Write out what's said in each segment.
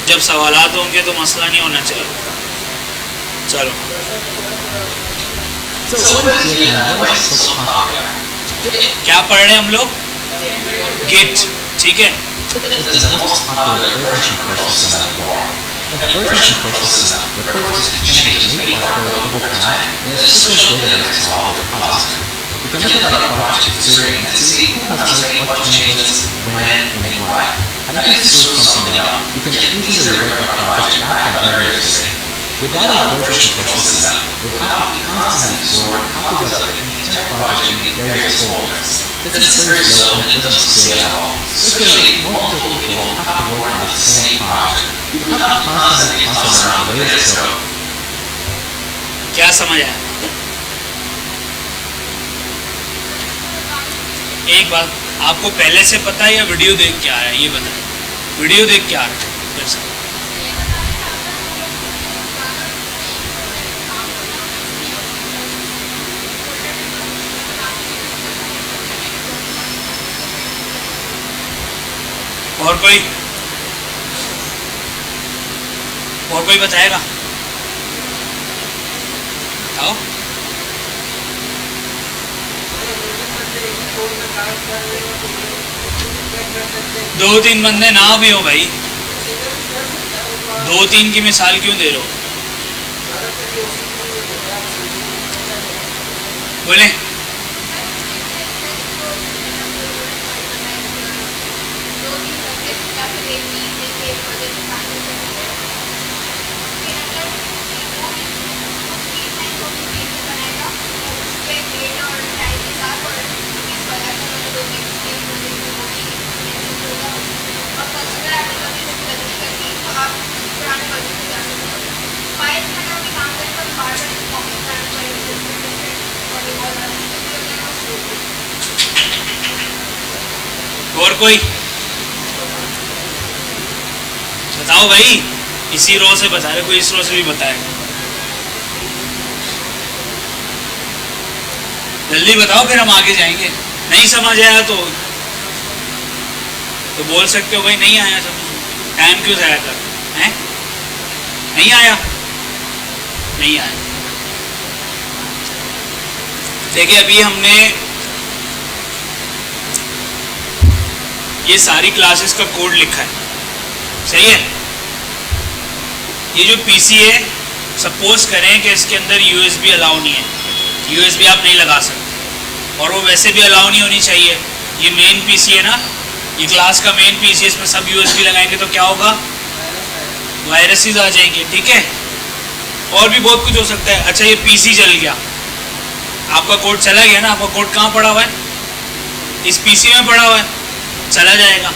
जब सवालात होंगे तो मसला नहीं होना चाहिए। चलो क्या पढ़ रहे हैं हम लोग? गिट, ठीक है। Without a version control system, we'll have to constantly store copies of the entire project in various folders. This is very slow and it doesn't scale at all, especially if multiple people have to work on the same project. You have to constantly toss around the latest code. क्या समझ आया? एक बात, आपको पहले से पता है या वीडियो देख के आ रहा है, ये बताएं। वीडियो देख के आ रहा है फिर से? और कोई बताएगा? बताओ। दो तीन बंदे ना भी हो भाई, दो तीन की मिसाल क्यों दे रहे हो? बोले और कोई बताओ भाई, इसी रो से बता रहे, कोई इस रो से भी बताए, जल्दी बताओ फिर हम आगे जाएंगे। नहीं समझ आया तो बोल सकते हो भाई नहीं आया समझ, टाइम क्यों जाया कर हैं? नहीं आया, नहीं आया। देखिए अभी हमने ये सारी क्लासेस का कोड लिखा है, सही है। ये जो पीसी है, सपोज करें कि इसके अंदर यूएसबी अलाउ नहीं है, यूएसबी आप नहीं लगा सकते, और वो वैसे भी अलाउ नहीं होनी चाहिए। ये मेन पीसी है ना, ये क्लास का मेन पीसी है, इसमें सब यूएसबी लगाएंगे तो क्या होगा? वायरसेस आ जाएंगे, ठीक है। और भी बहुत कुछ हो सकता है। अच्छा ये पीसी जल गया, आपका कोड चला गया ना, आपका कोड कहाँ पड़ा हुआ है? इस पीसी में पड़ा हुआ है, चला जाएगा,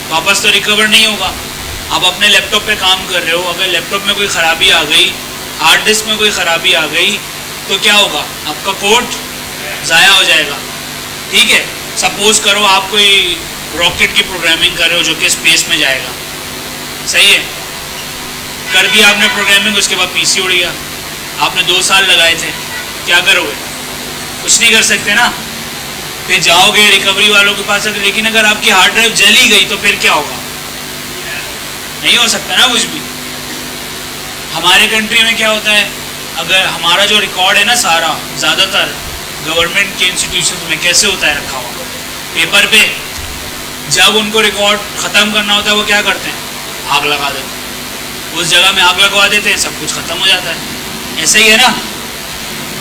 वापस तो रिकवर नहीं होगा। आप अपने लैपटॉप पे काम कर रहे हो, अगर लैपटॉप में कोई ख़राबी आ गई, हार्ड डिस्क में कोई ख़राबी आ गई तो क्या होगा? आपका कोड ज़ाया हो जाएगा, ठीक है। सपोज़ करो आप कोई रॉकेट की प्रोग्रामिंग कर रहे हो जो कि स्पेस में जाएगा, सही है। कर दिया आपने प्रोग्रामिंग, उसके बाद पीसी उड़ गया, आपने 2 साल लगाए थे, क्या करोगे? कुछ नहीं कर सकते ना, फिर जाओगे रिकवरी वालों के पास। लेकिन अगर आपकी हार्ड ड्राइव जली गई तो फिर क्या होगा? नहीं हो सकता ना कुछ भी। हमारे कंट्री में क्या होता है, अगर हमारा जो रिकॉर्ड है ना सारा, ज़्यादातर गवर्नमेंट के इंस्टीट्यूशन में कैसे होता है रखा हुआ पेपर पे, जब उनको रिकॉर्ड ख़त्म करना होता है वो क्या करते हैं? आग लगा देते हैं, उस जगह में आग लगवा देते हैं, सब कुछ ख़त्म हो जाता है। ऐसे ही है ना।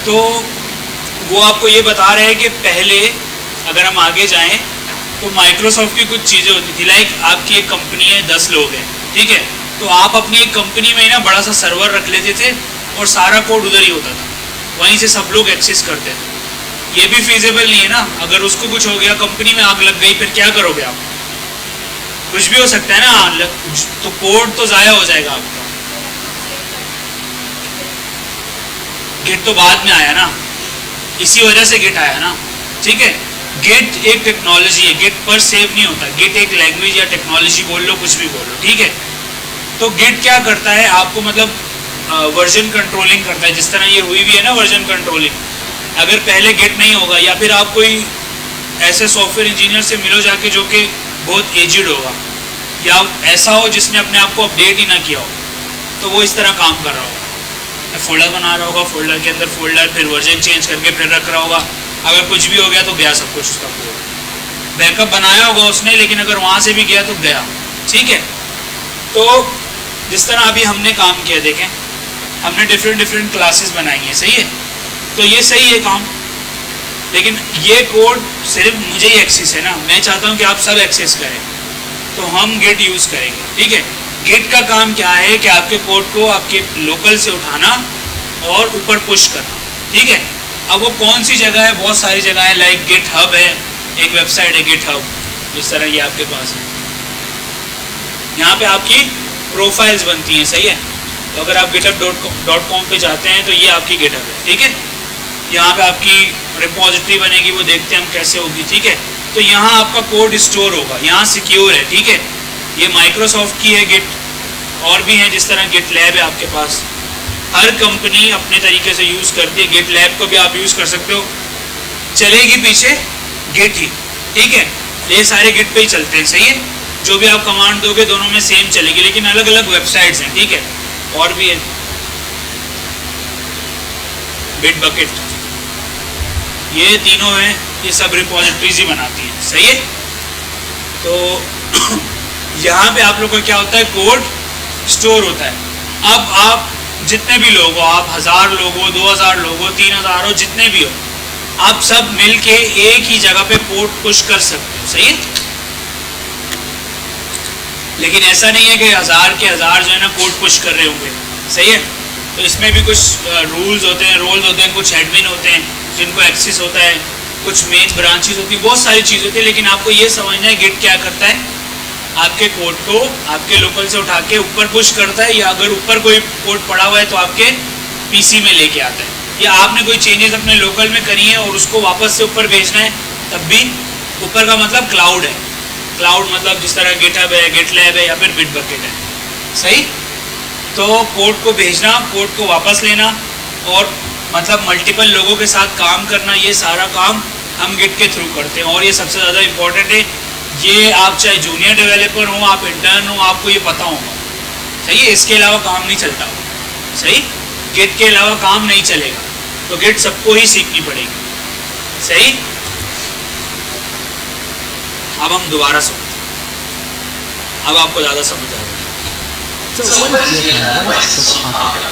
तो वो आपको ये बता रहे हैं कि पहले अगर हम आगे जाएं तो माइक्रोसॉफ्ट की कुछ चीज़ें होती थी, लाइक आपकी एक कंपनी है, 10 लोग हैं, ठीक है। तो आप अपनी एक कंपनी में ना बड़ा सा सर्वर रख लेते थे और सारा कोड उधर ही होता था, वहीं से सब लोग एक्सेस करते थे। ये भी फिजिबल नहीं है ना, अगर उसको कुछ हो गया, कंपनी में आग लग गई, फिर क्या करोगे आप? कुछ भी हो सकता है ना, तो कोड तो ज़ाया हो जाएगा आपका। गिट तो बाद में आया ना, इसी वजह से गिट आया ना, ठीक है। गिट एक टेक्नोलॉजी है, गिट पर सेव नहीं होता। गिट एक लैंग्वेज या टेक्नोलॉजी बोल लो, कुछ भी बोल लो, ठीक है। तो गिट क्या करता है आपको, मतलब वर्जन कंट्रोलिंग करता है, जिस तरह ये हुई भी है ना वर्जन कंट्रोलिंग। अगर पहले गिट नहीं होगा, या फिर आप कोई ऐसे सॉफ्टवेयर इंजीनियर से मिलो जाके जो कि बहुत एजिड होगा, या ऐसा हो जिसने अपने आप को अपडेट ही ना किया हो, तो वो इस तरह काम कर रहा होगा, फोल्डर बना रहा होगा, फोल्डर के अंदर फोल्डर, फिर वर्जन चेंज करके फिर रख रहा होगा। अगर कुछ भी हो गया तो गया सब कुछ उसका कोड। बैकअप बनाया होगा उसने, लेकिन अगर वहाँ से भी गया तो गया। ठीक है, तो जिस तरह अभी हमने काम किया, देखें हमने डिफरेंट क्लासेस बनाई हैं, सही है, तो ये सही है काम, लेकिन ये कोड सिर्फ मुझे ही एक्सेस है ना, मैं चाहता हूँ कि आप सब एक्सेस करें, तो हम गेट यूज़ करेंगे। ठीक है, गेट का काम क्या है कि आपके कोड को आपके लोकल से उठाना और ऊपर पुश करना। ठीक है, अब वो कौन सी जगह है, बहुत सारी जगह है, लाइक गिट हब है, एक वेबसाइट है गिट हब, जिस तरह ये आपके पास है, यहाँ पे आपकी प्रोफाइल्स बनती हैं, सही है। तो अगर आप github.com पे जाते हैं तो ये आपकी गिटहब है। ठीक है, यहाँ पे आपकी रिपोजिटरी बनेगी, वो देखते हैं हम कैसे होगी। ठीक है, तो यहाँ आपका कोड स्टोर होगा, यहाँ सिक्योर है। ठीक है, ये माइक्रोसॉफ्ट की है गिट, और भी हैं जिस तरह गिट लैब है आपके पास, हर कंपनी अपने तरीके से यूज़ करती है। गिट लैब को भी आप यूज़ कर सकते हो, चलेगी पीछे गिट ही। ठीक है, ये सारे गिट पे ही चलते हैं, सही है, जो भी आप कमांड दोगे दोनों में सेम चलेगी, लेकिन अलग अलग वेबसाइट्स हैं। ठीक है, और भी है बिटबकेट, ये तीनों हैं, ये सब रिपोजिटरीज ही बनाती हैं, सही है। तो यहाँ पे आप लोग का क्या होता है, कोड स्टोर होता है। अब आप जितने भी लोग हो, आप 1000 लोग हो, 2000 लोग हो, 3000 हो, जितने भी हो, आप सब मिल के एक ही जगह पे कोड पुश कर सकते हो, सही है। लेकिन ऐसा नहीं है कि 1000 के 1000 जो है ना कोड पुश कर रहे होंगे, सही है। तो इसमें भी कुछ रूल्स होते हैं, रोल्स होते हैं, कुछ एडमिन होते हैं जिनको एक्सेस होता है, कुछ मेन ब्रांचेस होती है, बहुत सारी चीज़ होती है। लेकिन आपको ये समझना है गिट क्या करता है, आपके कोड को आपके लोकल से उठा के ऊपर पुश करता है, या अगर ऊपर कोई कोड पड़ा हुआ है तो आपके पीसी में लेके आता है, या आपने कोई चेंजेस अपने लोकल में करी है और उसको वापस से ऊपर भेजना है, तब भी ऊपर का मतलब क्लाउड है। क्लाउड मतलब जिस तरह गिटहब है, गिटलैब है, या फिर बिटबकेट है, सही। तो कोड को भेजना, कोड को वापस लेना, और मतलब मल्टीपल लोगों के साथ काम करना, ये सारा काम हम गिट के थ्रू करते हैं। और ये सबसे ज़्यादा इम्पोर्टेंट है, ये आप चाहे जूनियर डेवलपर हो, आप इंटर्न हो, आपको ये पता होगा, सही है। इसके अलावा काम नहीं चलता, सही, गिट के अलावा काम नहीं चलेगा, तो गिट सबको ही सीखनी पड़ेगी, सही। अब हम दोबारा सुनते हैं, अब आपको ज़्यादा समझ आएगा। So what is Git and why is it so popular?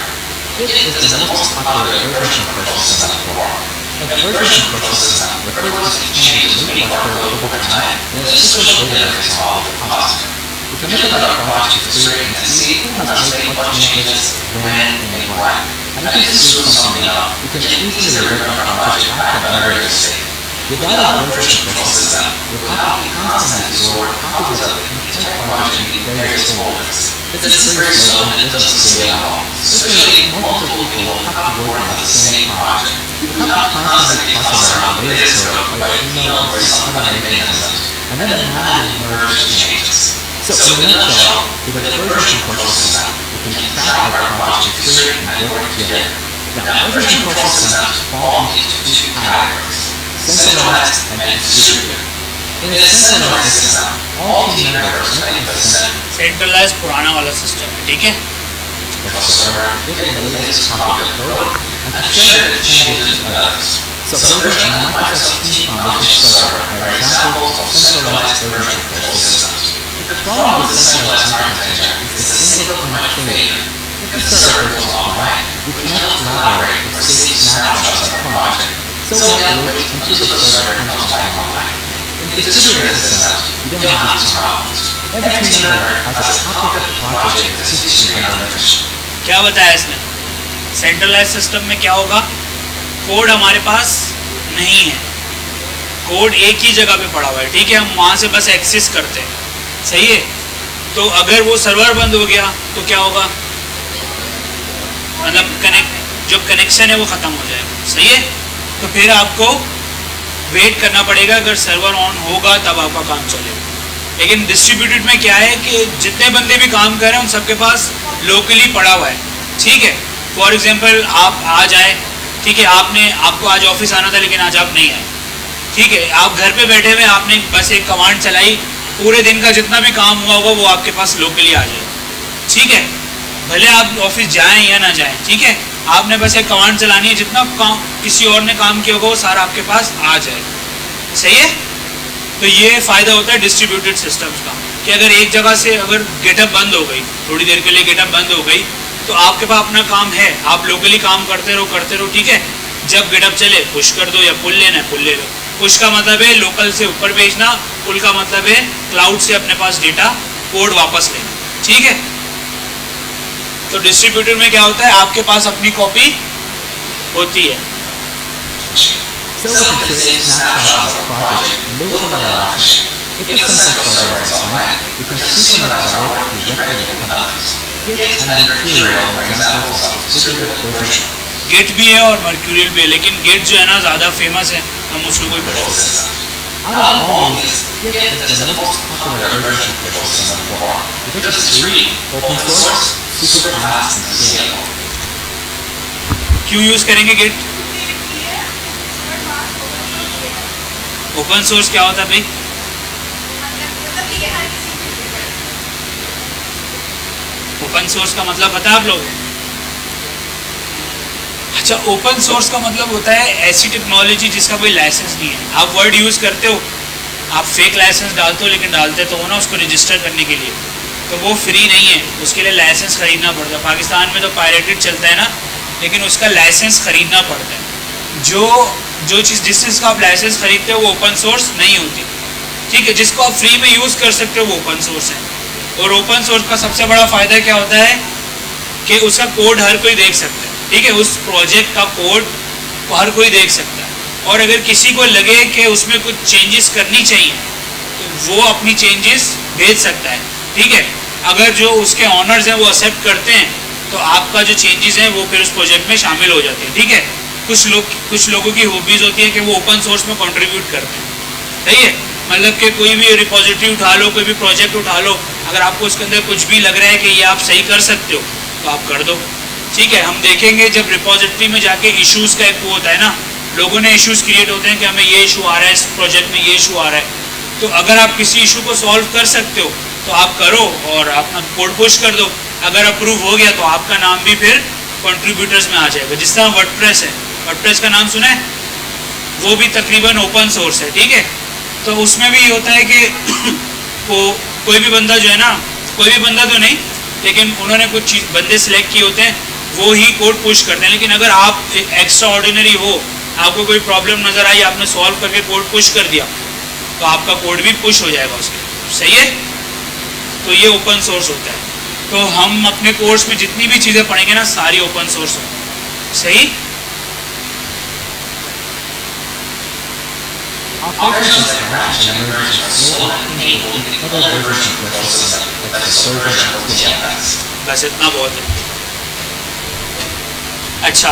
Git is the most popular version control system in the world. A version control system refers to changes made by code over time and is frequent data is involved with repository. You can look at the project history and see who has made what changes, when, and why. And if you screw something up, you can easily revert the project back to an earlier state. Without a version control system, your copy constantly stored copies of the entire project in various folders. This is very slow and it doesn't scale at all, especially if multiple people have to work on the same project. You have to constantly toss around the latest code by email or some other mechanism, and then manually merge the changes. So in a nutshell, with a version control system, you can track our project history and work together. Now, version control systems fall into two categories: centralized and distributed. In a centralized system, all team members make consent. Centralise पुराना वाला system है, ठीक है। The server with the latest copy of code and share the changes with others. So leverage Microsoft Team Foundation Server are examples of centralized version control systems. The problem with centralized architecture is the single point failure. If the server goes offline, we cannot collaborate or save snapshots of the project, so we have to wait until the server comes back online. In distributed systems, you don't have these problems. Every team member has a copy of the project that sits in their location. क्या बताया इसने? Centralise system में क्या होगा, code हमारे पास नहीं है, code एक ही जगह पे पड़ा हुआ है, ठीक है, हम वहाँ से बस एक्सेस करते हैं, सही है। तो अगर वो सर्वर बंद हो गया तो क्या होगा, मतलब जो कनेक्शन है वो ख़त्म हो जाएगा, सही है। तो फिर आपको वेट करना पड़ेगा, अगर सर्वर ऑन होगा तब आपका काम चलेगा। लेकिन डिस्ट्रीब्यूटेड में क्या है कि जितने बंदे भी काम कर रहे हैं उन सबके पास लोकली पड़ा हुआ है, ठीक है। फॉर एग्जांपल आप आज आए, ठीक है, आपको आज ऑफिस आना था लेकिन आज आप नहीं आए, ठीक है, आप घर पे बैठे हुए आपने बस एक कमांड चलाई पूरे दिन का जितना भी काम हुआ होगा वो आपके पास लोकली आ जाएगा। ठीक है, भले आप ऑफिस जाएं या ना जाएं, ठीक है, आपने बस एक कमांड चलानी है, जितना काम किसी और ने काम किया होगा वो सारा आपके पास आ जाएगा। सही है। तो ये फ़ायदा होता है डिस्ट्रीब्यूटेड सिस्टम्स का कि अगर एक जगह से अगर गेटअप बंद हो गई, थोड़ी देर के लिए गेटअप बंद हो गई, तो आपके पास अपना काम है, आप लोकली काम करते रहो। ठीक है, जब गेटअप चले पुश कर दो, या पुल लेना है पुल ले लो। पुश का मतलब है लोकल से ऊपर भेजना, पुल का मतलब है क्लाउड से अपने पास डेटा कोड वापस लेना। ठीक है, तो डिस्ट्रीब्यूटेड में क्या होता है, आपके पास अपनी कॉपी होती है। So we can create snapshots of a project locally on our machine. If the central server is offline, we can synchronize our work directly with Kubernetes. Git and Mercurial are examples of distributed version. Git भी है और Mercurial भी है, लेकिन Git जो है ना ज़्यादा फेमस है, हम उसको कोई Control system. Out of all these, Git is the most popular version of control system for because it's free, open source, super fast, and scalable. क्यों यूज़ करेंगे Git? ओपन सोर्स क्या होता है भाई? ओपन सोर्स का मतलब पता है आप लोग? अच्छा, ओपन सोर्स का मतलब होता है ऐसी टेक्नोलॉजी जिसका कोई लाइसेंस नहीं है। आप वर्ड यूज़ करते हो, आप फेक लाइसेंस डालते हो, लेकिन डालते तो हो ना उसको रजिस्टर करने के लिए, तो वो फ्री नहीं है, उसके लिए लाइसेंस खरीदना पड़ता है। पाकिस्तान में तो पायरेटेड चलता है ना, लेकिन उसका लाइसेंस खरीदना पड़ता है। जो चीज़ जिस चीज़ का आप लाइसेंस खरीदते हो वो ओपन सोर्स नहीं होती। ठीक है, जिसको आप फ्री में यूज़ कर सकते हो वो ओपन सोर्स है। और ओपन सोर्स का सबसे बड़ा फ़ायदा क्या होता है कि उसका कोड हर कोई देख सकता है। ठीक है, उस प्रोजेक्ट का कोड को हर कोई देख सकता है, और अगर किसी को लगे कि उसमें कुछ चेंजेस करनी चाहिए तो वो अपनी चेंजेस भेज सकता है। ठीक है, अगर जो उसके ऑनर्स हैं वो एक्सेप्ट करते हैं तो आपका जो चेंजेस हैं वो फिर उस प्रोजेक्ट में शामिल हो जाते हैं। ठीक है, कुछ लोगों की हॉबीज़ होती है कि वो ओपन सोर्स में कंट्रीब्यूट करते हैं। सही है, मतलब कि कोई भी रिपोजिटरी उठा लो, कोई भी प्रोजेक्ट उठा लो, अगर आपको उसके अंदर कुछ भी लग रहा है कि ये आप सही कर सकते हो तो आप कर दो। ठीक है, हम देखेंगे जब रिपोजिटरी में जाके इश्यूज़ का एक वो होता है ना, लोगों ने इश्यूज़ क्रिएट होते हैं कि हमें ये इशू आ रहा है, इस प्रोजेक्ट में ये इशू आ रहा है, तो अगर आप किसी इशू को सॉल्व कर सकते हो तो आप करो और अपना कोड पुश कर दो। अगर अप्रूव हो गया तो आपका नाम भी फिर कंट्रीब्यूटर्स में आ जाएगा। जिस तरह वर्डप्रेस है, वर्डप्रेस का नाम सुना है, वो भी तकरीबन ओपन सोर्स है। ठीक है, तो उसमें भी होता है कि कोई भी बंदा जो है ना, कोई भी बंदा तो नहीं, लेकिन उन्होंने कुछ बंदे सिलेक्ट किए होते हैं, वो ही कोड पुश करते हैं। लेकिन अगर आप एक्स्ट्रा ऑर्डिनरी हो, आपको कोई प्रॉब्लम नज़र आई, आपने सॉल्व करके कोड पुश कर दिया, तो आपका कोड भी पुश हो जाएगा उसके। सही है, तो ये ओपन सोर्स होता है। तो हम अपने कोर्स में जितनी भी चीज़ें पढ़ेंगे ना, सारी ओपन सोर्स होंगी। सही। Operations crash and emerge are slow and painful in other versions of control system, like the server and TLS. बस इतना बहुत है। अच्छा,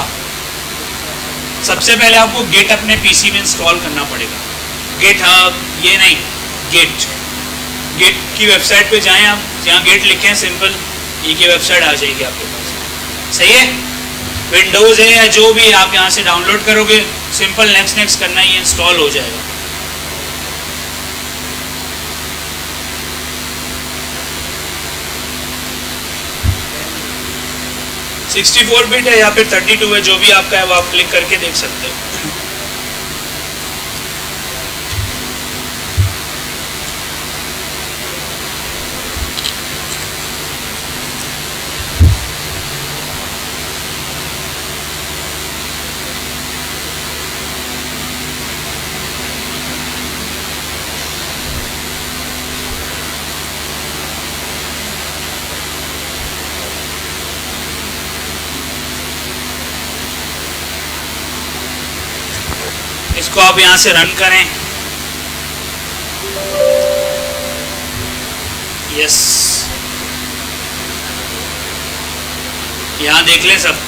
सबसे पहले आपको गेट अपने पीसी में इंस्टॉल करना पड़ेगा। गेट, हाँ ये नहीं, गेट की वेबसाइट पे जाएं आप, जहाँ गेट लिखे हैं सिंपल, ये की वेबसाइट आ जाएगी आपके पास। सही है, विंडोज़ है या जो भी, आप यहाँ से डाउनलोड करोगे, सिंपल नेक्स्ट करना ही, इंस्टॉल हो जाएगा। है 64 बिट है या फिर 32 है, जो भी आपका है वो आप क्लिक करके देख सकते हो। इसको आप यहाँ से रन करें। यस, यहाँ देख लें सब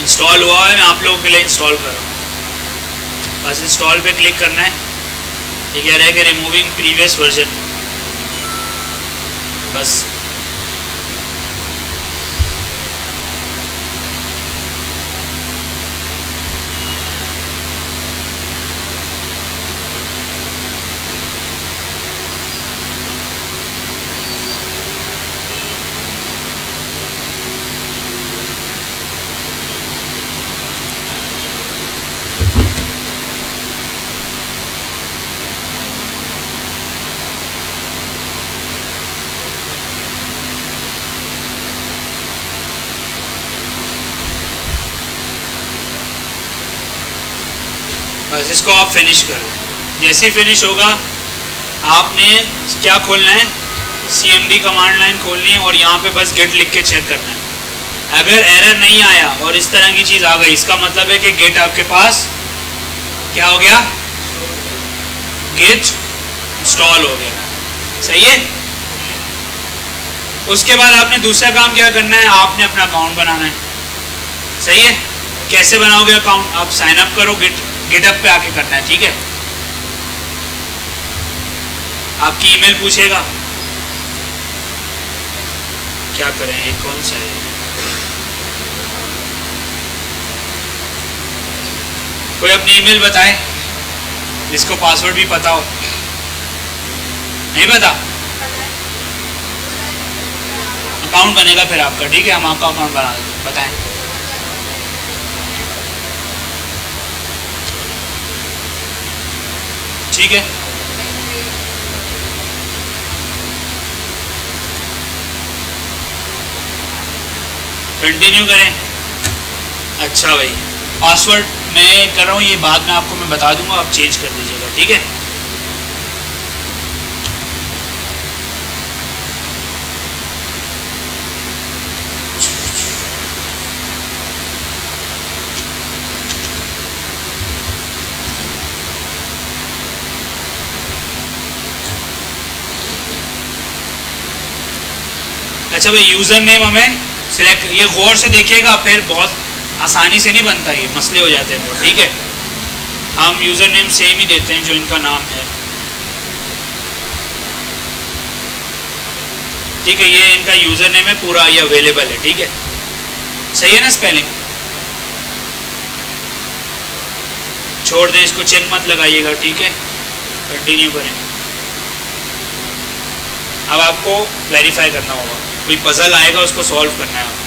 इंस्टॉल हुआ है। मैं आप लोगों के लिए इंस्टॉल कर रहा हूँ, बस इंस्टॉल पे क्लिक करना है। ये कह रहा है कि रिमूविंग प्रीवियस वर्जन, बस बस इसको आप फिनिश करो। जैसे ही फिनिश होगा आपने क्या खोलना है, CMD कमांड लाइन खोलनी है और यहाँ पे बस गिट लिख के चेक करना है। अगर एरर नहीं आया और इस तरह की चीज़ आ गई, इसका मतलब है कि गिट आपके पास क्या हो गया, गिट इंस्टॉल हो गया। सही है। उसके बाद आपने दूसरा काम क्या करना है, आपने अपना अकाउंट बनाना है। सही है। कैसे बनाओगे अकाउंट, आप साइन अप करो, गिटअप पे आके करना है। ठीक है। आपकी ईमेल पूछेगा, क्या करें, ये कौन सा है, कोई अपनी ईमेल बताए जिसको पासवर्ड भी पता हो। नहीं पता, अकाउंट बनेगा फिर आपका। ठीक है, हम आपका अकाउंट बना देंगे। बताएं। ठीक है। कंटिन्यू करें। अच्छा भाई, पासवर्ड मैं कर रहा हूँ, ये बाद में आपको मैं बता दूंगा, आप चेंज कर दीजिएगा। ठीक है। अच्छा भाई, यूज़र नेम हमें सिलेक्ट, ये गौर से देखिएगा, फिर बहुत आसानी से नहीं बनता, ये मसले हो जाते हैं। ठीक है, हम यूज़र नेम सेम ही देते हैं जो इनका नाम है। ठीक है, ये इनका यूज़र नेम है, पूरा ये अवेलेबल है। ठीक है, सही है ना स्पेलिंग। छोड़ दें इसको, चेक मत लगाइएगा। ठीक है, कंटिन्यू करें। अब आपको वेरीफाई करना होगा, कोई पजल आएगा उसको सॉल्व करना है।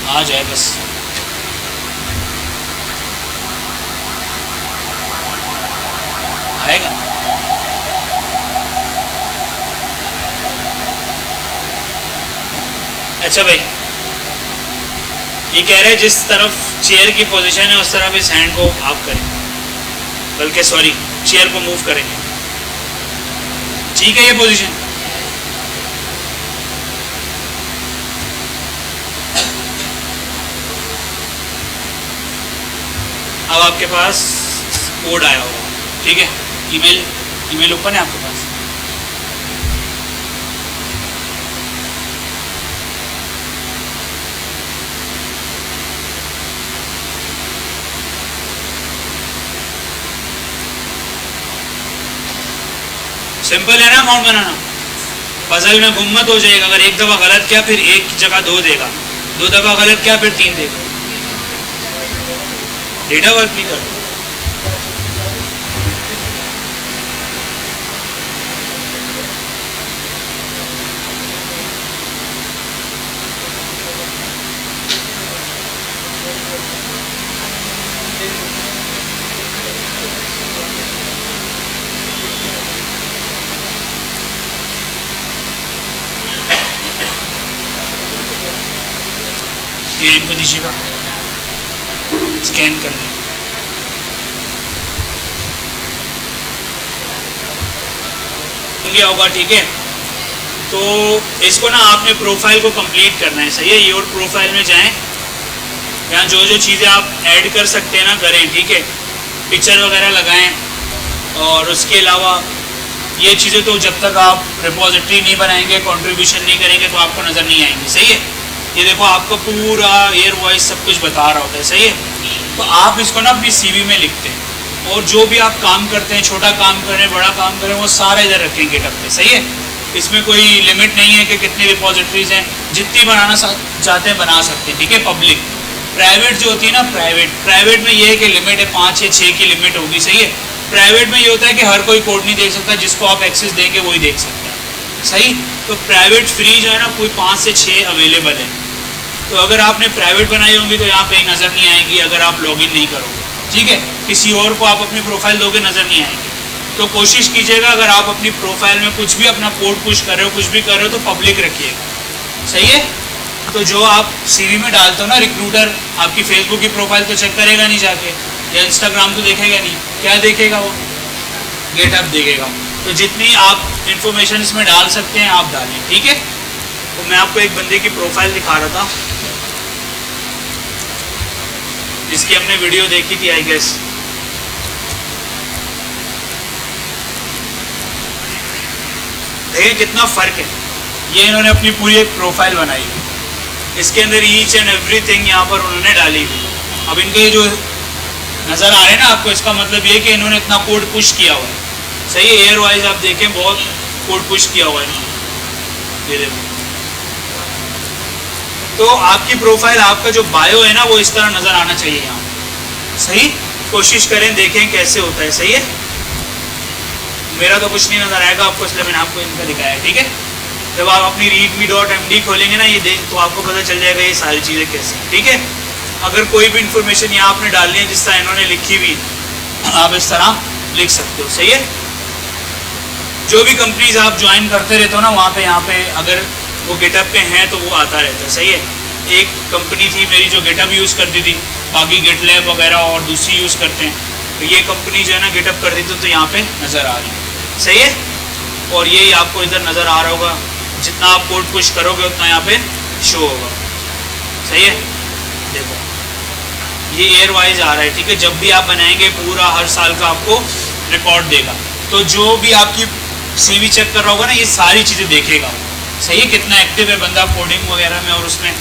आ जाए बस। आएगा। अच्छा भाई, ये कह रहे हैं जिस तरफ चेयर की पोजीशन है उस तरफ इस हैंड को आप करें, बल्कि सॉरी, चेयर को मूव करेंगे। ठीक है, ये पोजीशन। अब आपके पास कोड आया होगा। ठीक है, ईमेल ओपन है आपके पास। सिंपल है ना अकाउंट बनाना। पजल में गुम मत हो जाएगा। अगर एक दफ़ा गलत किया फिर एक जगह 2 देगा, 2 दफ़ा गलत किया फिर 3 देगा। डेटा वर्क नहीं करता। ये इनको दीजिएगा, स्कैन कर लें। गया होगा। ठीक है, तो इसको ना आपने प्रोफाइल को कंप्लीट करना है। सही है, योर प्रोफाइल में जाएं, यहाँ जो जो चीज़ें आप ऐड कर सकते हैं ना करें। ठीक है, पिक्चर वगैरह लगाएं, और उसके अलावा ये चीज़ें तो जब तक आप रिपोजिटरी नहीं बनाएंगे, कंट्रीब्यूशन नहीं करेंगे, तो आपको नज़र नहीं आएंगी। सही है, ये देखो आपको पूरा एयर वॉइस सब कुछ बता रहा होता है। सही है, तो आप इसको ना अपनी CV में लिखते हैं, और जो भी आप काम करते हैं, छोटा काम करें बड़ा काम करें, वो सारा इधर रखें गिटहब पे। सही है, इसमें कोई लिमिट नहीं है कि कितनी रिपोजिटरीज हैं, जितनी बनाना चाहते हैं बना सकते हैं। ठीक है, पब्लिक। प्राइवेट जो होती है ना, प्राइवेट में ये है कि लिमिट है 5 या 6 की लिमिट होगी। सही है, प्राइवेट में ये होता है कि हर कोई कोड नहीं देख सकता, जिसको आप एक्सेस देंगे वही देख सकता है। सही, तो प्राइवेट फ्री जो है ना, कोई 5 से 6 अवेलेबल है। तो अगर आपने प्राइवेट बनाई होंगी तो यहाँ पे नज़र नहीं आएगी अगर आप लॉगिन नहीं करोगे। ठीक है, किसी और को आप अपनी प्रोफाइल दोगे नज़र नहीं आएगी। तो कोशिश कीजिएगा अगर आप अपनी प्रोफाइल में कुछ भी अपना कोड पुश कर रहे हो, कुछ भी कर रहे हो, तो पब्लिक रखिएगा। सही है, तो जो आप CV में डालते हो ना, रिक्रूटर आपकी फेसबुक की प्रोफाइल तो चेक करेगा नहीं जाके, या इंस्टाग्राम तो देखेगा नहीं, क्या देखेगा वो? गेटअप देखेगा। तो जितनी आप इंफॉर्मेशन इसमें डाल सकते हैं आप डालें, ठीक है। तो मैं आपको एक बंदे की प्रोफाइल दिखा रहा था जिसकी हमने वीडियो देखी थी, आई गेस। देखिए कितना फ़र्क है। ये इन्होंने अपनी पूरी एक प्रोफाइल बनाई है, इसके अंदर ईच एंड एवरीथिंग यहाँ पर उन्होंने डाली हुई। अब इनके जो नज़र आ रहे हैं ना आपको, इसका मतलब ये कि इन्होंने इतना कोड पुश किया हुआ है। सही है, एयर वाइज आप देखें बहुत कोड पुश किया हुआ है इन्होंने। ये देखो, तो आपकी प्रोफाइल, आपका जो बायो है ना वो इस तरह नज़र आना चाहिए यहाँ। सही, कोशिश करें, देखें कैसे होता है। सही है, मेरा तो कुछ नहीं नज़र आएगा आपको, इसलिए मैंने आपको इनका दिखाया है, ठीक है। जब आप अपनी readme.md खोलेंगे ना ये देख, तो आपको पता चल जाएगा ये सारी चीज़ें कैसे, ठीक है। अगर कोई भी इंफॉर्मेशन यहाँ आपने डालनी है जिस तरह इन्होंने लिखी हुई, आप इस तरह लिख सकते हो। सही है, जो भी कंपनीज आप ज्वाइन करते रहते हो ना वहाँ पे, यहाँ पे अगर वो गेटअप पे हैं तो वो आता रहता है। सही है, एक कंपनी थी मेरी जो गेटअप यूज़ करती थी, बाकी गेटलैब वगैरह और दूसरी यूज़ करते हैं, तो ये कंपनी जो है ना गेटअप करती थी, तो यहाँ पे नज़र आ रही है। सही है, और ये आपको इधर नज़र आ रहा होगा, जितना आप कोड पुश करोगे उतना यहाँ पे शो होगा। सही है, देखो ये एयर वाइज आ रहा है, ठीक है। जब भी आप बनाएंगे पूरा हर साल का आपको रिकॉर्ड देगा, तो जो भी आपकी CV चेक कर रहा होगा ना ये सारी चीज़ें देखेगा। सही है, कितना एक्टिव है बंदा कोडिंग वगैरह में और उसमें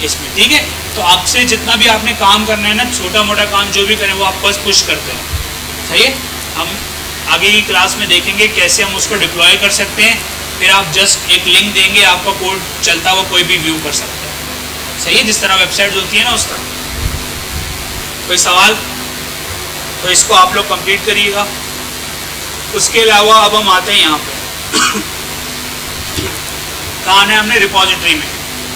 इसमें, ठीक है। तो आपसे जितना भी आपने काम करना है ना, छोटा मोटा काम जो भी करें वो आप बस पुश करते हैं। सही है, हम आगे की क्लास में देखेंगे कैसे हम उसको डिप्लॉय कर सकते हैं। फिर आप जस्ट एक लिंक देंगे, आपका कोड चलता हुआ कोई भी व्यू कर सकता है। सही है, जिस तरह वेबसाइट होती है ना उस तरह। कोई सवाल? तो इसको आप लोग कंप्लीट करिएगा। उसके अलावा अब हम आते हैं यहाँ पे कहाँ है हमने, रिपोजिटरी में।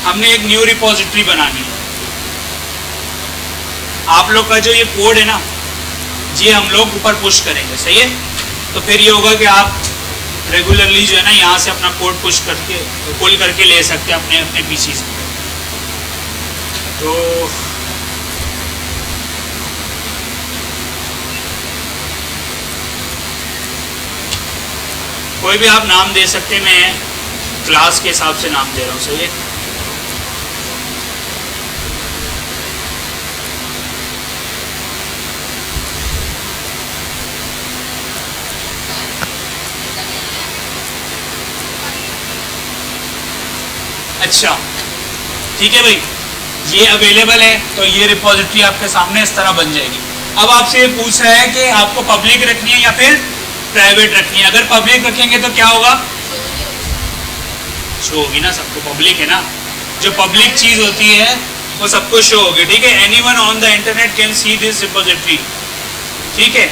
हमने एक न्यू रिपोजिटरी बनानी है। आप लोग का जो ये कोड है ना, ये हम लोग ऊपर पुश करेंगे। सही है, तो फिर ये होगा कि आप रेगुलरली जो है ना यहाँ से अपना कोड पुश करके पुल करके ले सकते हैं अपने अपने पीसीज में। तो कोई भी आप नाम दे सकते हैं, मैं क्लास के हिसाब से नाम दे रहा हूँ। सही है, अच्छा ठीक है भाई, ये अवेलेबल है तो ये रिपोजिटरी आपके सामने इस तरह बन जाएगी। अब आपसे ये पूछ रहा है कि आपको पब्लिक रखनी है या फिर प्राइवेट रखनी है। अगर पब्लिक रखेंगे तो क्या होगा, शो होगी ना सबको, पब्लिक है ना, जो पब्लिक चीज होती है वो सबको शो होगी। ठीक है, anyone on the internet can see this repository. ठीक है,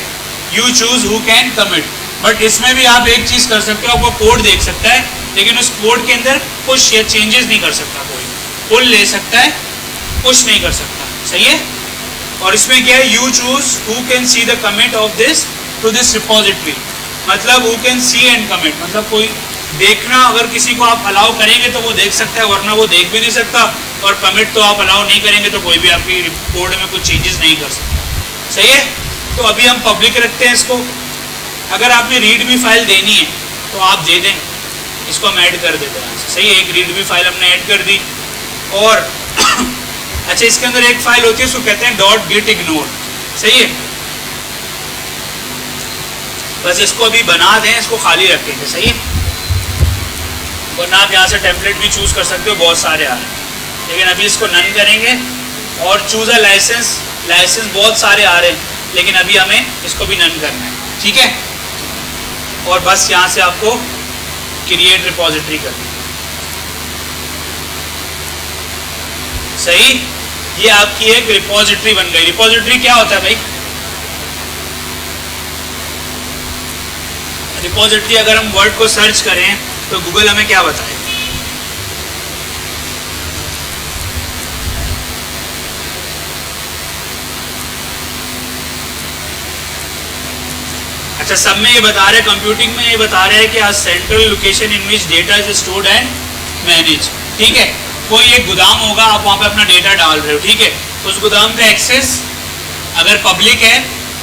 you choose who can commit. But इसमें भी आप एक चीज कर सकते हो, आपको कोड देख सकता है लेकिन उस कोड के अंदर पुश या चेंजेस नहीं कर सकता। कोई पुल ले सकता है, पुश नहीं कर सकता। सही है, और इसमें क्या है, you choose who can see the commit of this to this repository. मतलब who can see and commit, मतलब कोई देखना, अगर किसी को आप अलाउ करेंगे तो वो देख सकता है, वरना वो देख भी नहीं सकता। और कमिट तो आप अलाउ नहीं करेंगे तो कोई भी आपकी कोड में कुछ चेंजेस नहीं कर सकता। सही है, तो अभी हम पब्लिक रखते हैं इसको। अगर आपने रीडमी फाइल देनी है तो आप दे दें, इसको हम ऐड कर देते हैं। सही है, एक रीडमी फाइल हमने ऐड कर दी। और अच्छा, इसके अंदर एक फाइल होती है, उसको कहते हैं .gitignore। सही है, बस इसको अभी बना दें, इसको खाली रखेंगे। सही है, वरना आप यहाँ से टेम्पलेट भी चूज कर सकते हो, बहुत सारे आ रहे हैं। लेकिन अभी इसको नन करेंगे और चूज अ लाइसेंस। लाइसेंस बहुत सारे आ रहे हैं लेकिन अभी हमें इसको भी नन करना है। ठीक है, और बस यहाँ से आपको क्रिएट रिपोजिटरी करनी है। सही, ये आपकी एक रिपोजिटरी बन गई। रिपोजिटरी क्या होता है भाई? रिपोजिटरी अगर हम वर्ड को सर्च करें तो गूगल हमें क्या बताए? अच्छा, सब में ये बता रहे हैं, कंप्यूटिंग में ये बता रहे हैं कि आज central location in which data is stored and manage. ठीक है, कोई एक गोदाम होगा, आप वहाँ पे अपना डेटा डाल रहे हो। ठीक है, उस गोदाम का एक्सेस अगर पब्लिक है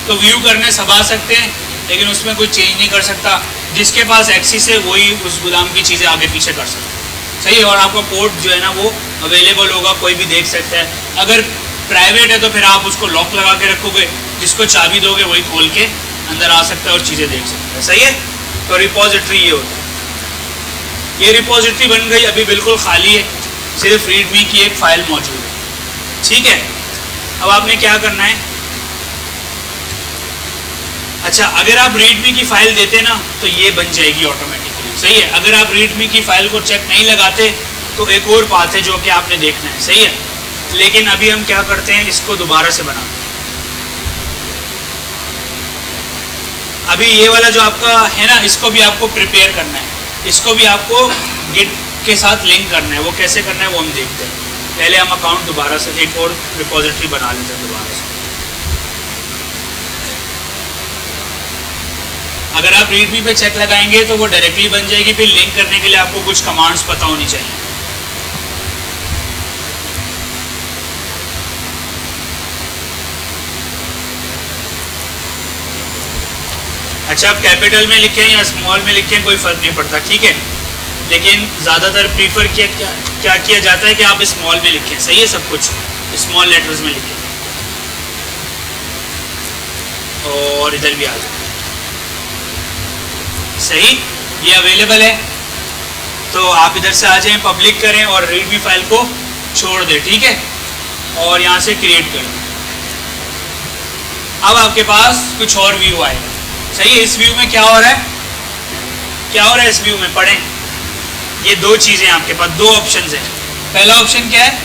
तो व्यू करने सब आ सकते हैं, लेकिन उसमें कोई चेंज नहीं कर सकता। जिसके पास एक्सेस है वही उस गोदाम की चीज़ें आगे पीछे कर सकता है, सही है। और आपका पोर्ट जो है ना वो अवेलेबल होगा, कोई भी देख सकता है। अगर प्राइवेट है तो फिर आप उसको लॉक लगा के रखोगे, जिसको चाबी दोगे वही खोल के अंदर आ सकता है और चीज़ें देख सकता है, सही है। तो रिपोजिटरी ये होता है। ये रिपोजिटरी बन गई, अभी बिल्कुल खाली है, सिर्फ रीडमी की एक फ़ाइल मौजूद है, ठीक है। अब आपने क्या करना है, अच्छा अगर आप रीडमी की फ़ाइल देते ना तो ये बन जाएगी ऑटोमेटिकली, सही है। अगर आप रीडमी की फ़ाइल को चेक नहीं लगाते तो एक और बात है जो कि आपने देखना है, सही है। लेकिन अभी हम क्या करते हैं, इसको दोबारा से बनाते हैं। अभी ये वाला जो आपका है ना, इसको भी आपको प्रिपेयर करना है, इसको भी आपको गिट के साथ लिंक करना है। वो कैसे करना है वो हम देखते हैं। पहले हम अकाउंट दोबारा से एक और रिपोजिटरी बना लेते हैं दोबारा से। अगर आप रीडमी पे चेक लगाएंगे तो वो डायरेक्टली बन जाएगी, फिर लिंक करने के लिए आपको कुछ कमांड्स पता होनी चाहिए। अच्छा आप कैपिटल में लिखें या स्मॉल में लिखें कोई फ़र्क नहीं पड़ता, ठीक है। लेकिन ज़्यादातर प्रीफर क्या किया जाता है कि आप स्मॉल में लिखें, सही है। सब कुछ स्मॉल लेटर्स में लिखें और इधर भी आ जाए, सही। ये अवेलेबल है तो आप इधर से आ जाएं, पब्लिक करें और रीडमी फाइल को छोड़ दें, ठीक है। और यहाँ से क्रिएट करें। अब आपके पास कुछ और व्यू आएगा, सही है। इस व्यू में क्या हो रहा है, क्या हो रहा है इस व्यू में, पढ़ें। ये दो चीज़ें आपके पास, दो ऑप्शंस हैं। पहला ऑप्शन क्या है,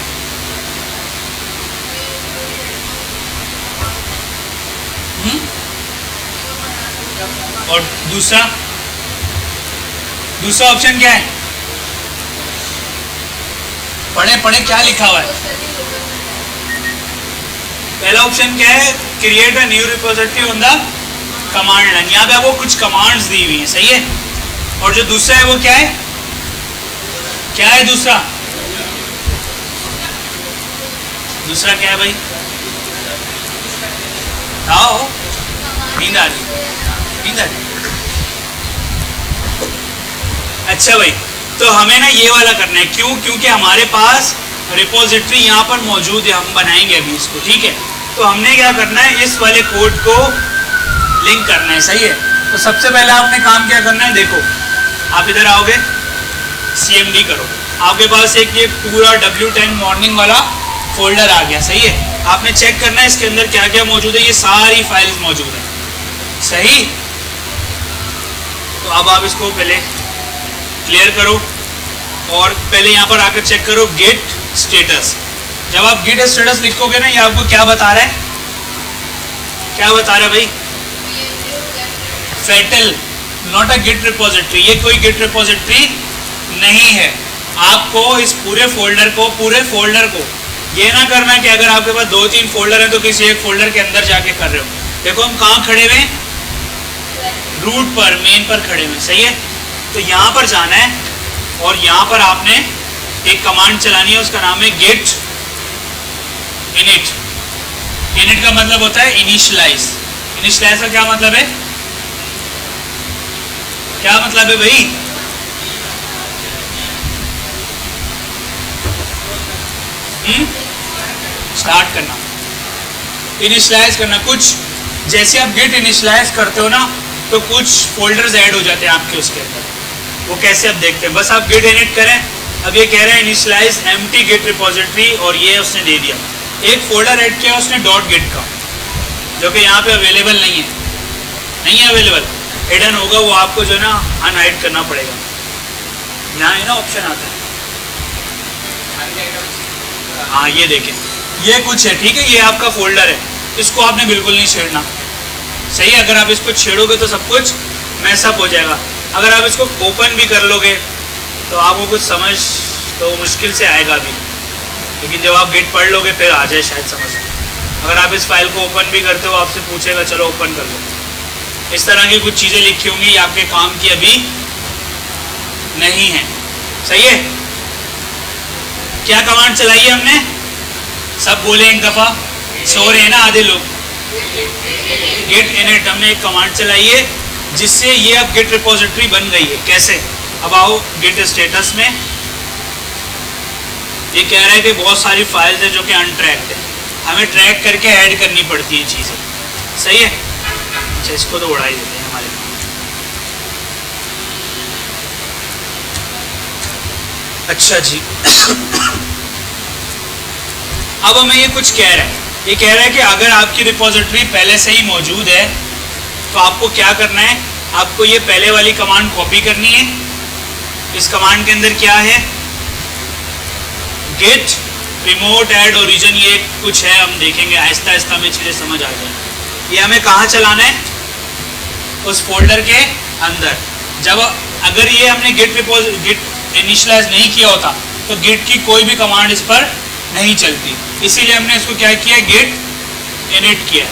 और दूसरा ऑप्शन क्या है, पढ़े पढ़े क्या लिखा हुआ है। पहला ऑप्शन क्या है, create a new repository on the command line. यहाँ पे आपको कुछ कमांड्स दी हुई हैं, सही है। और जो दूसरा है वो क्या है, क्या है दूसरा क्या है भाई, आओ नींद आ रही। अच्छा भाई, तो हमें ना ये वाला करना है, क्यों, क्योंकि हमारे पास रिपोजिटरी यहाँ पर मौजूद है, हम बनाएंगे अभी इसको, ठीक है। तो हमने क्या करना है, इस वाले कोड को लिंक करना है, सही है। तो सबसे पहले आपने काम क्या करना है, देखो आप इधर आओगे, CMD करो, आपके पास एक ये पूरा W10 मॉर्निंग वाला फोल्डर आ गया, सही है। आपने चेक करना है इसके अंदर क्या क्या मौजूद है, ये सारी फाइल्स मौजूद है, सही। तो अब आप इसको पहले क्लियर करो और पहले यहाँ पर आकर चेक करो गेट स्टेटस। जब आप गेट स्टेटस लिखोगे ना, ये आपको क्या बता रहा है, क्या बता रहा है भाई, fatal not a git repository. ये कोई गिट रिपोजिटरी नहीं है। आपको इस पूरे फोल्डर को ये ना करना कि अगर आपके पास 2-3 फोल्डर हैं तो किसी एक फोल्डर के अंदर जाके कर रहे हो। देखो हम कहाँ खड़े हुए, रूट पर, मेन पर खड़े हुए, सही है। तो यहाँ पर जाना है और यहाँ पर आपने एक कमांड चलानी है, उसका नाम है गेट इनिट। इनिट का मतलब होता है इनिशियलाइज। इनिशियलाइज का क्या मतलब है, क्या मतलब है भाई, स्टार्ट करना, इनिशियलाइज करना। कुछ जैसे आप गेट इनिशियलाइज करते हो ना तो कुछ फोल्डर्स ऐड हो जाते हैं आपके उसके अंदर। वो कैसे आप देखते हैं, बस आप गेट इनिट करें। अब ये कह रहे हैं इनिशियलाइज एम्प्टी गेट रिपोजिटरी, और ये उसने दे दिया एक फोल्डर ऐड किया उसने .git का, जो कि यहाँ पे अवेलेबल नहीं है अवेलेबल, हिडन होगा, वो आपको जो है ना अनहाइड करना पड़ेगा। यहाँ है ना ऑप्शन आता है, हाँ ये देखें, ये कुछ है, ठीक है। ये आपका फोल्डर है, इसको आपने बिल्कुल नहीं छेड़ना, सही है। अगर आप इसको छेड़ोगे तो सब कुछ मैसअप हो जाएगा। अगर आप इसको ओपन भी कर लोगे तो आपको कुछ समझ तो मुश्किल से आएगा भी, लेकिन जब आप गेट पढ़ लोगे फिर आ जाए शायद समझ। अगर आप इस फाइल को ओपन भी करते हो, आपसे पूछेगा चलो ओपन कर लो, इस तरह की कुछ चीज़ें लिखी होंगी, ये आपके काम की अभी नहीं है, सही है। क्या कमांड चलाई है हमने, सब बोले एक दफ़ा, सो रहे हैं ना आधे लोग, गेट इनिट हमने एक कमांड चलाई है जिससे ये अब गिट रिपोजिटरी बन गई है। कैसे? अब आओ गिट स्टेटस में। ये कह रहा है कि बहुत सारी फाइल्स है जो कि अनट्रैक्ड है, हमें ट्रैक करके ऐड करनी पड़ती है चीज़ें। सही है? अच्छा, इसको तो उड़ा ही देते हैं हमारे। अच्छा जी अब हमें ये कुछ कह रहा है, ये कह रहा है कि अगर आपकी रिपोजिटरी पहले से ही मौजूद है तो आपको क्या करना है, आपको ये पहले वाली कमांड कॉपी करनी है। इस कमांड के अंदर क्या है, गेट रिमोट ऐड ओरिजिन, ये कुछ है, हम देखेंगे आहिस्ता आहिस्ता में चीज़ें समझ आ जाए। ये हमें कहाँ चलाना है, उस फोल्डर के अंदर। जब अगर ये हमने गिट इनिशियलाइज नहीं किया होता तो गिट की कोई भी कमांड इस पर नहीं चलती, इसीलिए हमने इसको क्या किया, गेट इनिट किया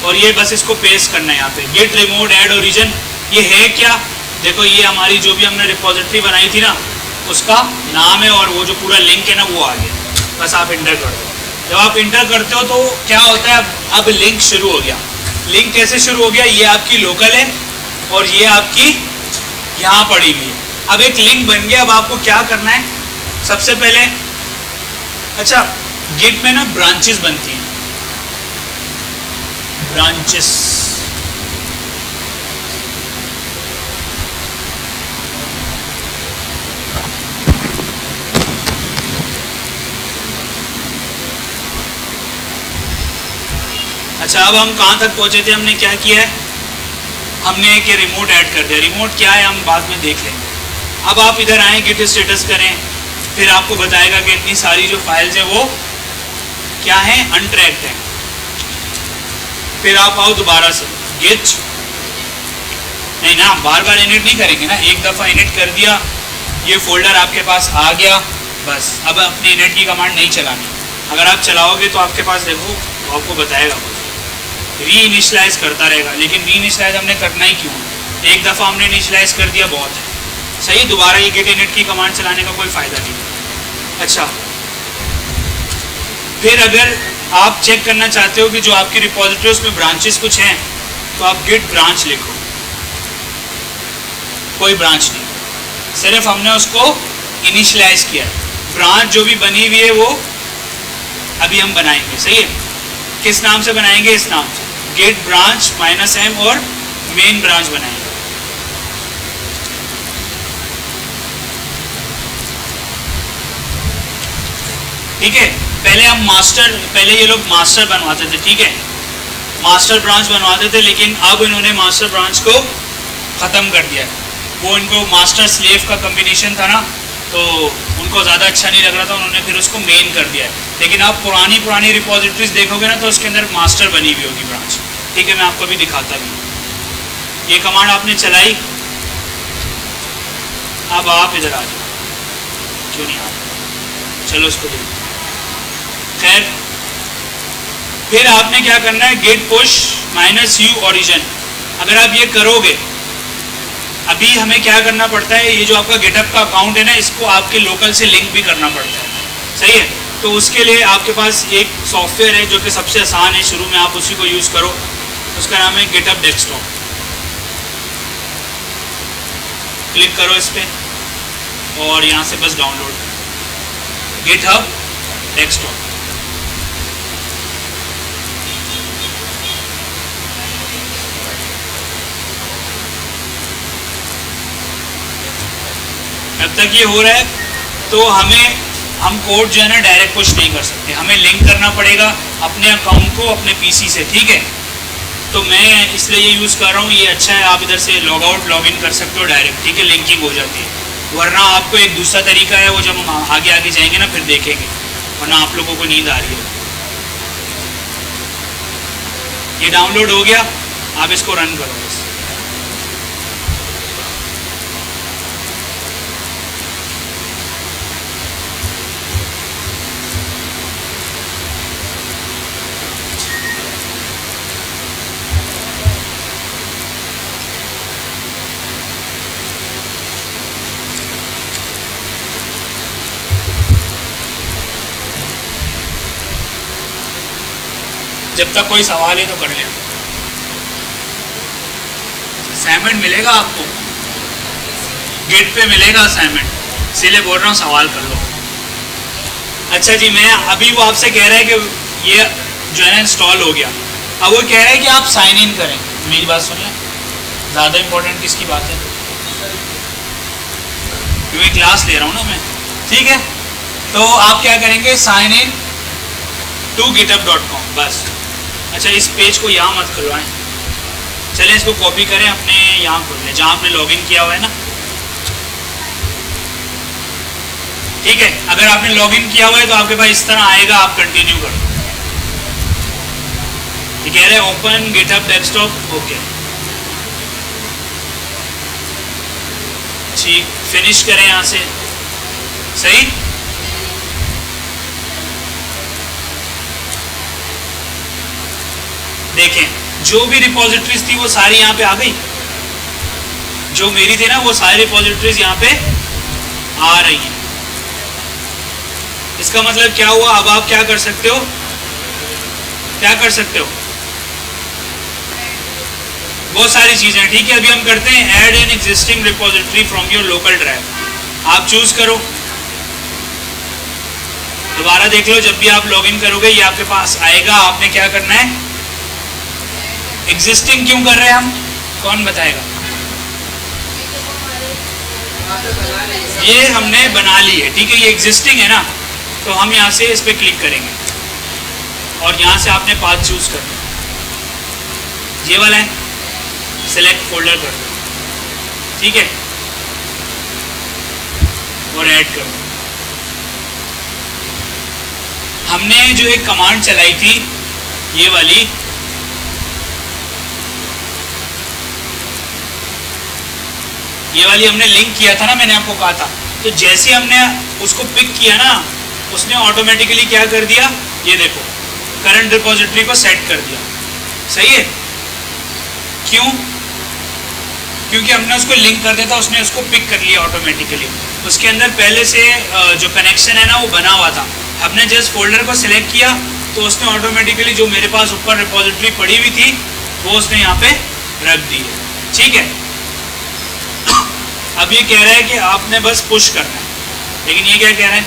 और ये बस इसको पेस्ट करना है यहाँ पे। गेट रिमोट ऐड ओरिजिन ये है क्या, देखो ये हमारी जो भी हमने रिपोजिटरी बनाई थी ना उसका नाम है और वो जो पूरा लिंक है ना वो आ गया। बस आप इंटर कर दो। जब आप इंटर करते हो तो क्या होता है, अब लिंक शुरू हो गया। लिंक कैसे शुरू हो गया, ये आपकी लोकल है और ये आपकी यहाँ पड़ी हुई है। अब एक लिंक बन गया। अब आपको क्या करना है, सबसे पहले अच्छा गिट में ना ब्रांचेस बनती हैं, ब्रांचेस। अच्छा अब हम कहाँ तक पहुँचे थे, हमने क्या किया है, हमने एक रिमोट ऐड कर दिया। रिमोट क्या है हम बाद में देख लेंगे। अब आप इधर आए, गिट स्टेटस करें, फिर आपको बताएगा कि इतनी सारी जो फाइल्स हैं वो क्या हैं, अनट्रैक्ड हैं। फिर आप आओ दोबारा से गिट, नहीं ना बार बार इनिट नहीं करेंगे ना, एक दफ़ा इनिट कर दिया, ये फोल्डर आपके पास आ गया, बस अब अपनी इनिट की कमांड नहीं चलानी। अगर आप चलाओगे तो आपके पास देखो आपको बताएगा री इनिशलाइज करता रहेगा, लेकिन री इनिशलाइज हमने करना ही क्यों, एक दफ़ा हमने इनिशलाइज कर दिया बहुत है। सही, दोबारा ये गेट इनिट की कमांड चलाने का कोई फ़ायदा नहीं। अच्छा फिर अगर आप चेक करना चाहते हो कि जो आपकी रिपोजिटरी उसमें ब्रांचेस कुछ हैं तो आप गिट ब्रांच लिखो, कोई ब्रांच नहीं, सिर्फ हमने उसको इनिशलाइज किया। ब्रांच जो भी बनी हुई है वो अभी हम बनाएंगे। सही है, किस नाम से बनाएंगे, इस नाम से गेट ब्रांच -m और मेन ब्रांच बनाएंगे। ठीक है, पहले ये लोग मास्टर बनवाते थे, ठीक है, मास्टर ब्रांच बनवाते थे, लेकिन अब इन्होंने मास्टर ब्रांच को ख़त्म कर दिया। वो इनको मास्टर स्लेव का कम्बिनेशन था ना, तो उनको ज़्यादा अच्छा नहीं लग रहा था, उन्होंने फिर उसको मेन कर दिया है। लेकिन आप पुरानी रिपोजिटरीज देखोगे ना तो उसके अंदर मास्टर बनी हुई होगी ब्रांच। ठीक है, मैं आपको भी दिखाता भी। ये कमांड आपने चलाई, अब आप इधर आ जाओ, क्यों नहीं आ रहा, चलो इसको देखो। खैर फिर आपने क्या करना है, गेट पुश -u ओरिजिन। अगर आप ये करोगे, अभी हमें क्या करना पड़ता है, ये जो आपका गिटहब का अकाउंट है ना, इसको आपके लोकल से लिंक भी करना पड़ता है। सही है, तो उसके लिए आपके पास एक सॉफ्टवेयर है जो कि सबसे आसान है, शुरू में आप उसी को यूज़ करो, उसका नाम है गिटहब डेस्कटॉप। क्लिक करो इस पर और यहाँ से बस डाउनलोड करो गिटहब डेस्कटॉप। जब तक ये हो रहा है तो हम कोड जो है ना डायरेक्ट पुश नहीं कर सकते, हमें लिंक करना पड़ेगा अपने अकाउंट को अपने पीसी से। ठीक है, तो मैं इसलिए ये यूज़ कर रहा हूँ, ये अच्छा है, आप इधर से लॉग आउट लॉग इन कर सकते हो डायरेक्ट। ठीक है, लिंकिंग हो जाती है। वरना आपको एक दूसरा तरीका है, वो जब हम आगे जाएंगे ना फिर देखेंगे, वरना आप लोगों को नींद आ रही है। ये डाउनलोड हो गया, आप इसको रन करो बस। जब तक कोई सवाल है तो कर लेना। असाइनमेंट मिलेगा आपको, गिट पे मिलेगा असाइनमेंट, इसीलिए बोल रहा हूँ सवाल कर लो। अच्छा जी, मैं अभी वो आपसे कह रहा है कि ये जो है ना इंस्टॉल हो गया, अब वो कह रहा है कि आप साइन इन करें। मेरी बात सुन लें, ज़्यादा इम्पोर्टेंट किसकी बात है, क्योंकि क्लास ले रहा हूँ ना मैं, ठीक है। तो आप क्या करेंगे, साइन इन टू github.com बस। अच्छा, इस पेज को यहाँ मत खुलवाएं, चलें इसको कॉपी करें, अपने यहाँ खोल लें जहाँ आपने लॉगिन किया हुआ है ना, ठीक है। अगर आपने लॉगिन किया हुआ है तो आपके पास इस तरह आएगा, आप कंटिन्यू करो। ये कह रहे हैं ओपन गिटहब डेस्कटॉप, ओके ठीक, फिनिश करें यहाँ से, सही। देखें, जो भी रिपोजिटरीज थी वो सारी यहाँ पे आ गई, जो मेरी थी ना वो सारी रिपोजिटरीज यहाँ पे आ रही हैं। इसका मतलब क्या हुआ, अब आप क्या कर सकते हो, क्या कर सकते हो, बहुत सारी चीजें, ठीक है। अभी हम करते हैं add an existing repository from your local drive. आप चूज करो, दोबारा देख लो, जब भी आप लॉगिन करोगे ये आपके पास आएगा। आपने क्या करना है, एग्जिस्टिंग क्यों कर रहे हैं हम, कौन बताएगा। ये हमने बना ली है, ठीक है, ये एग्जिस्टिंग है ना, तो हम यहाँ से इस पर क्लिक करेंगे और यहाँ से आपने पाथ चूज करना, ये वाला है, सेलेक्ट फोल्डर कर दो, ठीक है, और ऐड कर दो। हमने जो एक कमांड चलाई थी ये वाली, हमने लिंक किया था ना, मैंने आपको कहा था, तो जैसे हमने उसको पिक किया ना, उसने ऑटोमेटिकली क्या कर दिया, ये देखो करंट रिपोजिटरी को सेट कर दिया, सही है। क्यों, क्योंकि हमने उसको लिंक कर दिया था, उसने उसको पिक कर लिया ऑटोमेटिकली। उसके अंदर पहले से जो कनेक्शन है ना वो बना हुआ था, हमने जस्ट फोल्डर को सिलेक्ट किया तो उसने ऑटोमेटिकली जो मेरे पास ऊपर रिपोजिटरी पड़ी हुई थी वो उसने यहाँ पे रख दी है, ठीक है। अब ये कह रहा है कि आपने बस पुश करना है, लेकिन ये क्या कह रहा है,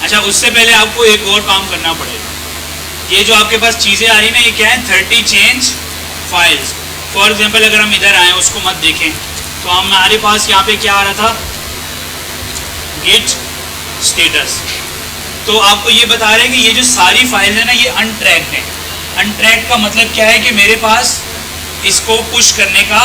अच्छा उससे पहले आपको एक और काम करना पड़ेगा। ये जो आपके पास चीज़ें आ रही ना, ये क्या है, 30 चेंज फाइल्स। फॉर एग्जांपल अगर हम इधर आए, उसको मत देखें, तो हमारे पास यहाँ पे क्या आ रहा था, गिट स्टेटस। तो आपको ये बता रहे हैं कि ये जो सारी फाइल है ना ये अनट्रैक्ड है। अनट्रैक्ड का मतलब क्या है कि मेरे पास इसको पुश करने का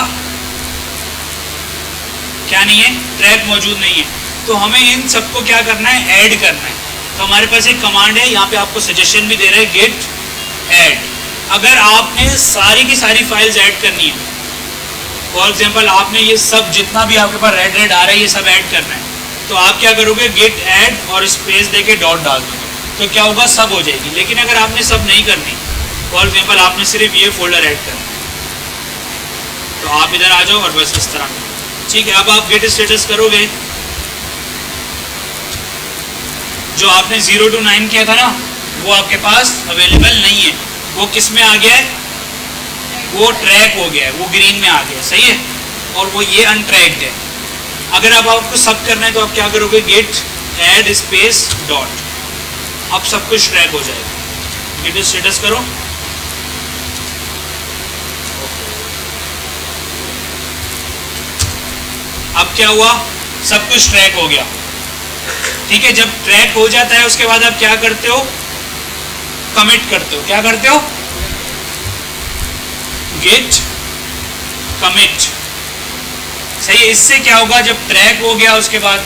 क्या नहीं है, ट्रैक मौजूद नहीं है। तो हमें इन सबको क्या करना है, ऐड करना है। तो हमारे पास एक कमांड है, यहाँ पे आपको सजेशन भी दे रहे हैं, गेट ऐड। अगर आपने सारी की सारी फाइल्स ऐड करनी है, फॉर एग्जांपल आपने ये सब जितना भी आपके पास रेड रेड आ रहा है ये सब ऐड करना है, तो आप क्या करोगे, गेट ऐड और स्पेस देके डॉट डाल दोगे, तो क्या होगा, सब हो जाएगी। लेकिन अगर आपने सब नहीं करनी, फॉर एग्जांपल आपने सिर्फ ये फोल्डर ऐड करना, तो आप इधर आ जाओ और बस इस तरह, ठीक है। अब आप गेट स्टेटस करोगे, जो आपने 0 to 9 किया था ना वो आपके पास अवेलेबल नहीं है, वो किस में आ गया है, वो ट्रैक हो गया है, वो ग्रीन में आ गया, सही है, और वो ये अनट्रैक्ड है। अगर अब आपको सब करना है तो आप क्या करोगे, गेट ऐड स्पेस डॉट, अब सब कुछ ट्रैक हो जाएगा। गेट स्टेटस करो, अब क्या हुआ, सब कुछ ट्रैक हो गया, ठीक है। जब ट्रैक हो जाता है उसके बाद आप क्या करते हो, कमिट करते हो। क्या करते हो, गेट कमिट, सही है। इससे क्या होगा, जब ट्रैक हो गया उसके बाद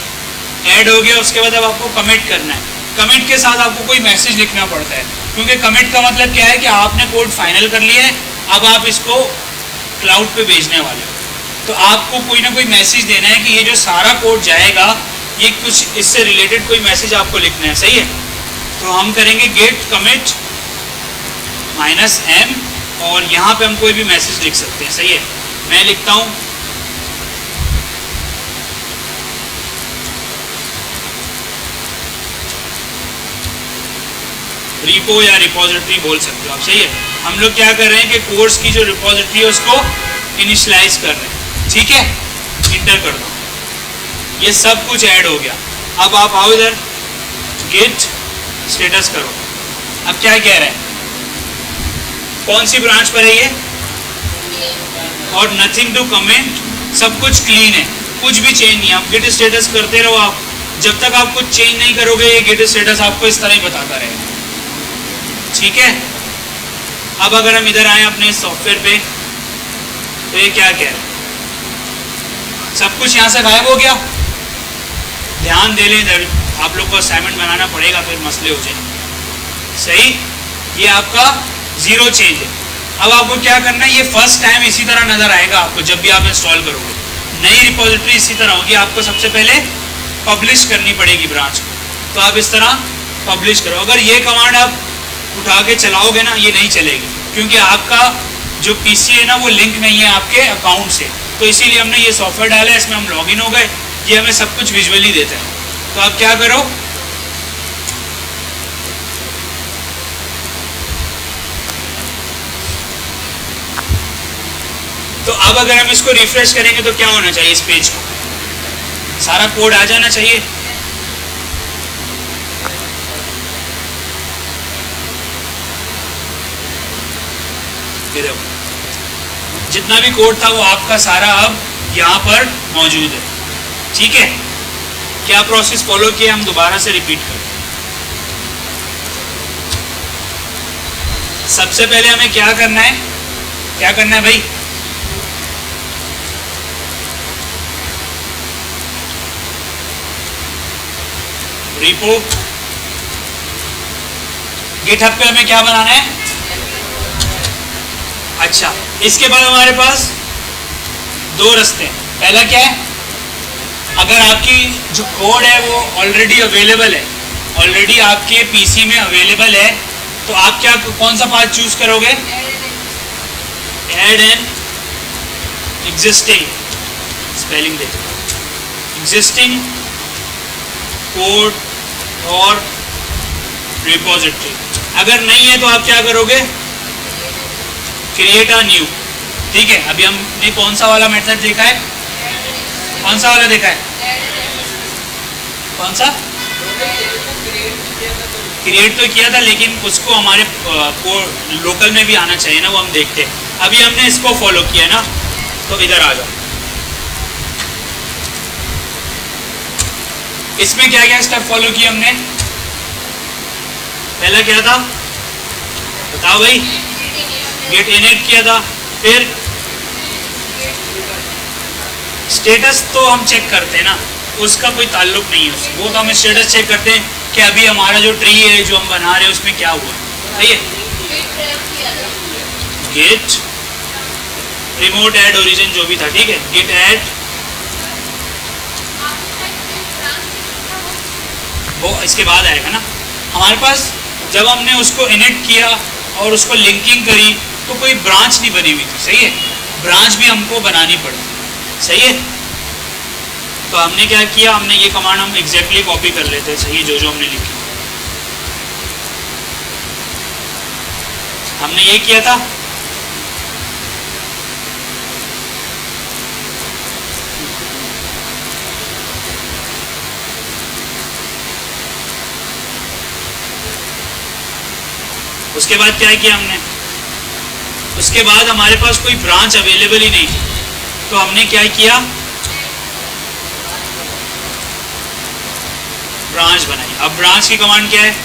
ऐड हो गया, उसके बाद अब आपको कमिट करना है। कमिट के साथ आपको कोई मैसेज लिखना पड़ता है, क्योंकि कमिट का मतलब क्या है कि आपने कोड फाइनल कर लिया है, अब आप इसको क्लाउड पे भेजने वाले हो, तो आपको कोई ना कोई मैसेज देना है कि ये जो सारा कोड जाएगा ये कुछ इससे रिलेटेड कोई मैसेज आपको लिखना है, सही है। तो हम करेंगे गेट कमिट -m और यहाँ पे हम कोई भी मैसेज लिख सकते हैं, सही है। मैं लिखता हूँ रिपो या रिपोजिटरी बोल सकते हो आप, सही है। हम लोग क्या कर रहे हैं कि कोर्स की जो रिपोजिटरी है उसको इनिशियलाइज कर रहे हैं, ठीक है। इंटर कर दो, ये सब कुछ ऐड हो गया। अब आप आओ इधर, गिट स्टेटस करो। अब क्या कह रहे हैं, कौन सी ब्रांच पर है ये, और नथिंग टू कमेंट, सब कुछ क्लीन है, कुछ भी चेंज नहीं है। आप गिट स्टेटस करते रहो, आप जब तक आप कुछ चेंज नहीं करोगे ये गिट स्टेटस आपको इस तरह ही बताता रहेगा, ठीक है। अब अगर हम इधर आए अपने सॉफ्टवेयर पे, तो ये क्या कह रहा है, सब कुछ यहाँ से गायब हो गया। ध्यान दे लें इधर, आप लोग को असाइनमेंट बनाना पड़ेगा, फिर मसले हो जाएंगे, सही। ये आपका जीरो चेंज है। अब आपको क्या करना है, ये फर्स्ट टाइम इसी तरह नजर आएगा आपको जब भी आप इंस्टॉल करोगे। नई रिपोजिटरी इसी तरह होगी, आपको सबसे पहले पब्लिश करनी पड़ेगी ब्रांच को, तो आप इस तरह पब्लिश करो। अगर ये कमांड आप उठा के चलाओगे ना, ये नहीं चलेगी, क्योंकि आपका जो पीसी है ना वो लिंक नहीं है आपके अकाउंट से, तो इसीलिए हमने ये सॉफ्टवेयर डाला है, इसमें हम लॉगिन हो गए, ये हमें सब कुछ विजुअली देता है। तो आप क्या करो, तो अब अगर हम इसको रिफ्रेश करेंगे तो क्या होना चाहिए, इस पेज को सारा कोड आ जाना चाहिए। ये देखो, जितना भी कोड था वो आपका सारा अब यहाँ पर मौजूद है, ठीक है। क्या प्रोसेस फॉलो किया, हम दोबारा से रिपीट करें। सबसे पहले हमें क्या करना है, क्या करना है भाई, रिपो गिटहब पे हमें क्या बनाना है। अच्छा, इसके बाद हमारे पास दो रास्ते हैं। पहला क्या है, अगर आपकी जो कोड है वो ऑलरेडी अवेलेबल है, ऑलरेडी आपके पीसी में अवेलेबल है, तो आप क्या, कौन सा पाथ चूज करोगे, ऐड एन एग्जिस्टिंग, स्पेलिंग देखो, एग्जिस्टिंग कोड और रिपोजिटरी। अगर नहीं है तो आप क्या करोगे, क्रिएट अ न्यू, ठीक है। अभी हमने कौन सा वाला मेथड देखा है, कौन सा वाला देखा है, कौन सा, क्रिएट तो किया था, लेकिन उसको हमारे लोकल में भी आना चाहिए ना, वो हम देखते हैं। अभी हमने इसको फॉलो किया ना, तो इधर आ जाओ। इसमें क्या क्या स्टेप फॉलो किया हमने, पहला क्या था बताओ भाई, गेट इनिट किया था, फिर स्टेटस तो हम चेक करते हैं ना, उसका कोई ताल्लुक नहीं है उससे, वो तो हम स्टेटस चेक करते हैं कि अभी हमारा जो ट्री है जो हम बना रहे हैं उसमें क्या हुआ, सही है। गेट रिमोट ऐड ओरिजिन जो भी था, ठीक है, गेट ऐड, वो इसके बाद आएगा ना। हमारे पास जब हमने उसको इनिट किया और उसको लिंकिंग करी तो कोई ब्रांच नहीं बनी हुई थी, सही है, ब्रांच भी हमको बनानी पड़ी, सही है। तो हमने क्या किया, हमने ये कमांड हम एग्जैक्टली कॉपी कर लेते हैं, सही, जो जो हमने लिखी हमने ये किया था। उसके बाद क्या किया हमने, उसके बाद हमारे पास कोई ब्रांच अवेलेबल ही नहीं थी, तो हमने क्या किया, ब्रांच बनाई। अब ब्रांच की कमांड क्या है,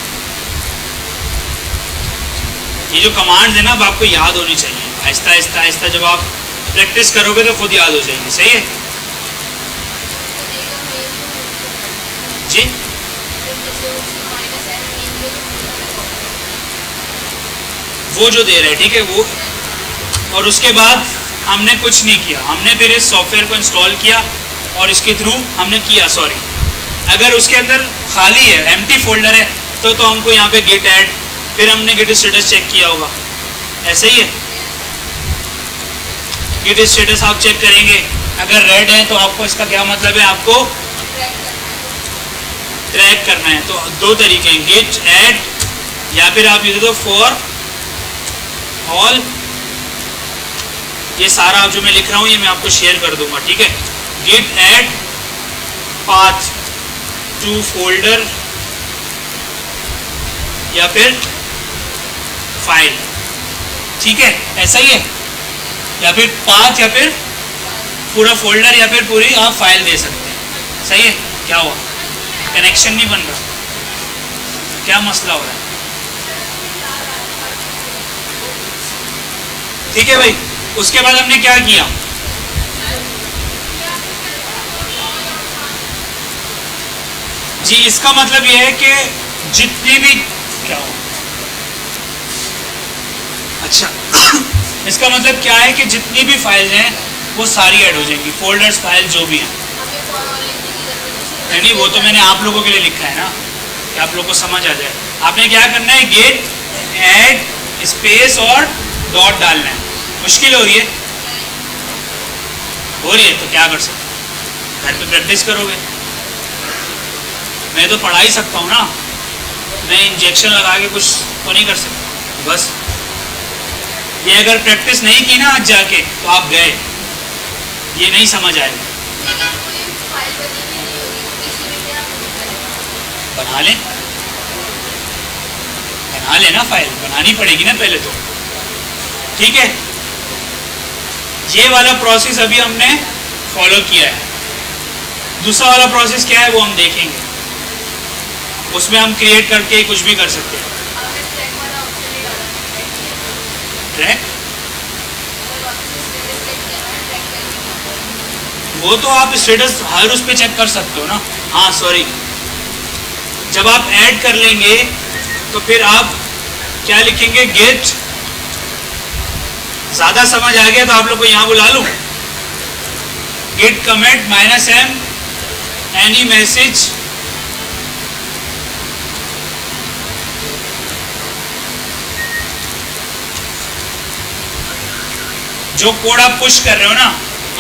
ये जो कमांड है ना अब आपको याद होनी चाहिए, आहिस्ता आहिस्ता आहिस्ता जब आप प्रैक्टिस करोगे तो खुद याद हो जाएगी, सही है जी। वो जो दे रहे हैं, ठीक है, वो, और उसके बाद हमने कुछ नहीं किया, हमने फिर इस सॉफ्टवेयर को इंस्टॉल किया और इसके थ्रू हमने किया, सॉरी, अगर उसके अंदर खाली है, एम्प्टी फोल्डर है, तो हमको यहाँ पे गेट ऐड, फिर हमने गेट स्टेटस चेक किया होगा, ऐसे ही है। गेट स्टेटस आप चेक करेंगे, अगर रेड है तो आपको इसका क्या मतलब है, आपको ट्रैक करना है। तो दो तरीके हैं, गेट ऐड या फिर आप लिख दो फॉर ऑल, ये सारा जो मैं लिख रहा हूँ ये मैं आपको शेयर कर दूंगा, ठीक है। Git add path to folder या फिर फाइल, ठीक है, ऐसा ही है। या फिर पाथ या फिर पूरा फोल्डर या फिर पूरी आप फाइल दे सकते हैं, सही है। क्या हुआ, कनेक्शन नहीं बन रहा, क्या मसला हो रहा है? ठीक है भाई, उसके बाद हमने क्या किया, जी इसका मतलब यह है कि जितनी भी क्या हो, अच्छा इसका मतलब क्या है कि जितनी भी फाइल्स हैं वो सारी ऐड हो जाएंगी, फोल्डर्स फाइल जो भी हैं। नहीं वो तो मैंने आप लोगों के लिए लिखा है ना कि आप लोगों को समझ आ जाए। आपने क्या करना है, गेट ऐड स्पेस और डॉट डालना है। मुश्किल हो रही है, तो क्या कर सकते, घर पे प्रैक्टिस करोगे। मैं तो पढ़ा ही सकता हूँ ना, मैं इंजेक्शन लगा के कुछ तो नहीं कर सकता। बस ये अगर प्रैक्टिस नहीं की ना आज जाके तो आप गए, ये नहीं समझ आएगा। बना लेना, फाइल बनानी पड़ेगी ना पहले तो, ठीक है। ये वाला प्रोसेस अभी हमने फॉलो किया है। दूसरा वाला प्रोसेस क्या है वो हम देखेंगे, उसमें हम क्रिएट करके कुछ भी कर सकते हैं। ट्रैक वो तो आप स्टेटस हर उस पे चेक कर सकते हो ना। हाँ सॉरी, जब आप ऐड कर लेंगे तो फिर आप क्या लिखेंगे, गेट, ज्यादा समझ आ गया तो आप लोग को यहां बुला लूं, git commit -m any message जो कोड आप पुश कर रहे हो ना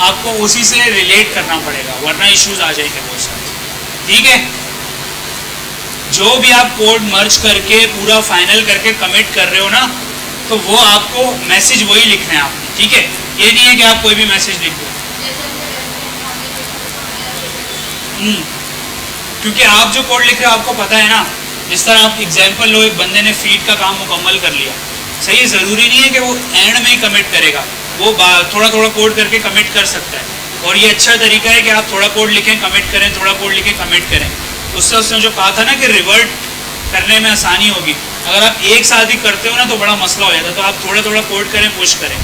आपको उसी से रिलेट करना पड़ेगा, वरना इश्यूज आ जाएंगे बहुत सारे, ठीक है। जो भी आप कोड मर्ज करके पूरा फाइनल करके कमिट कर रहे हो ना तो वो आपको मैसेज वही लिखना है आपने, ठीक है। ये नहीं है कि आप कोई भी मैसेज लिख दो, क्योंकि आप जो कोड लिख रहे हो आपको पता है ना। जिस तरह आप एग्जाम्पल लो, एक बंदे ने फीड का काम मुकम्मल कर लिया, सही है, ज़रूरी नहीं है कि वो एंड में ही कमिट करेगा, वो थोड़ा थोड़ा कोड करके कमिट कर सकता है। और ये अच्छा तरीका है कि आप थोड़ा कोड लिखें कमिट करें, थोड़ा कोड लिखें कमिट करें। उससे उसने जो कहा था ना कि रिवर्ट करने में आसानी होगी। अगर आप एक साथ ही करते हो ना तो बड़ा मसला हो जाता है, तो आप थोड़ा थोड़ा कोड करें, पुश करें,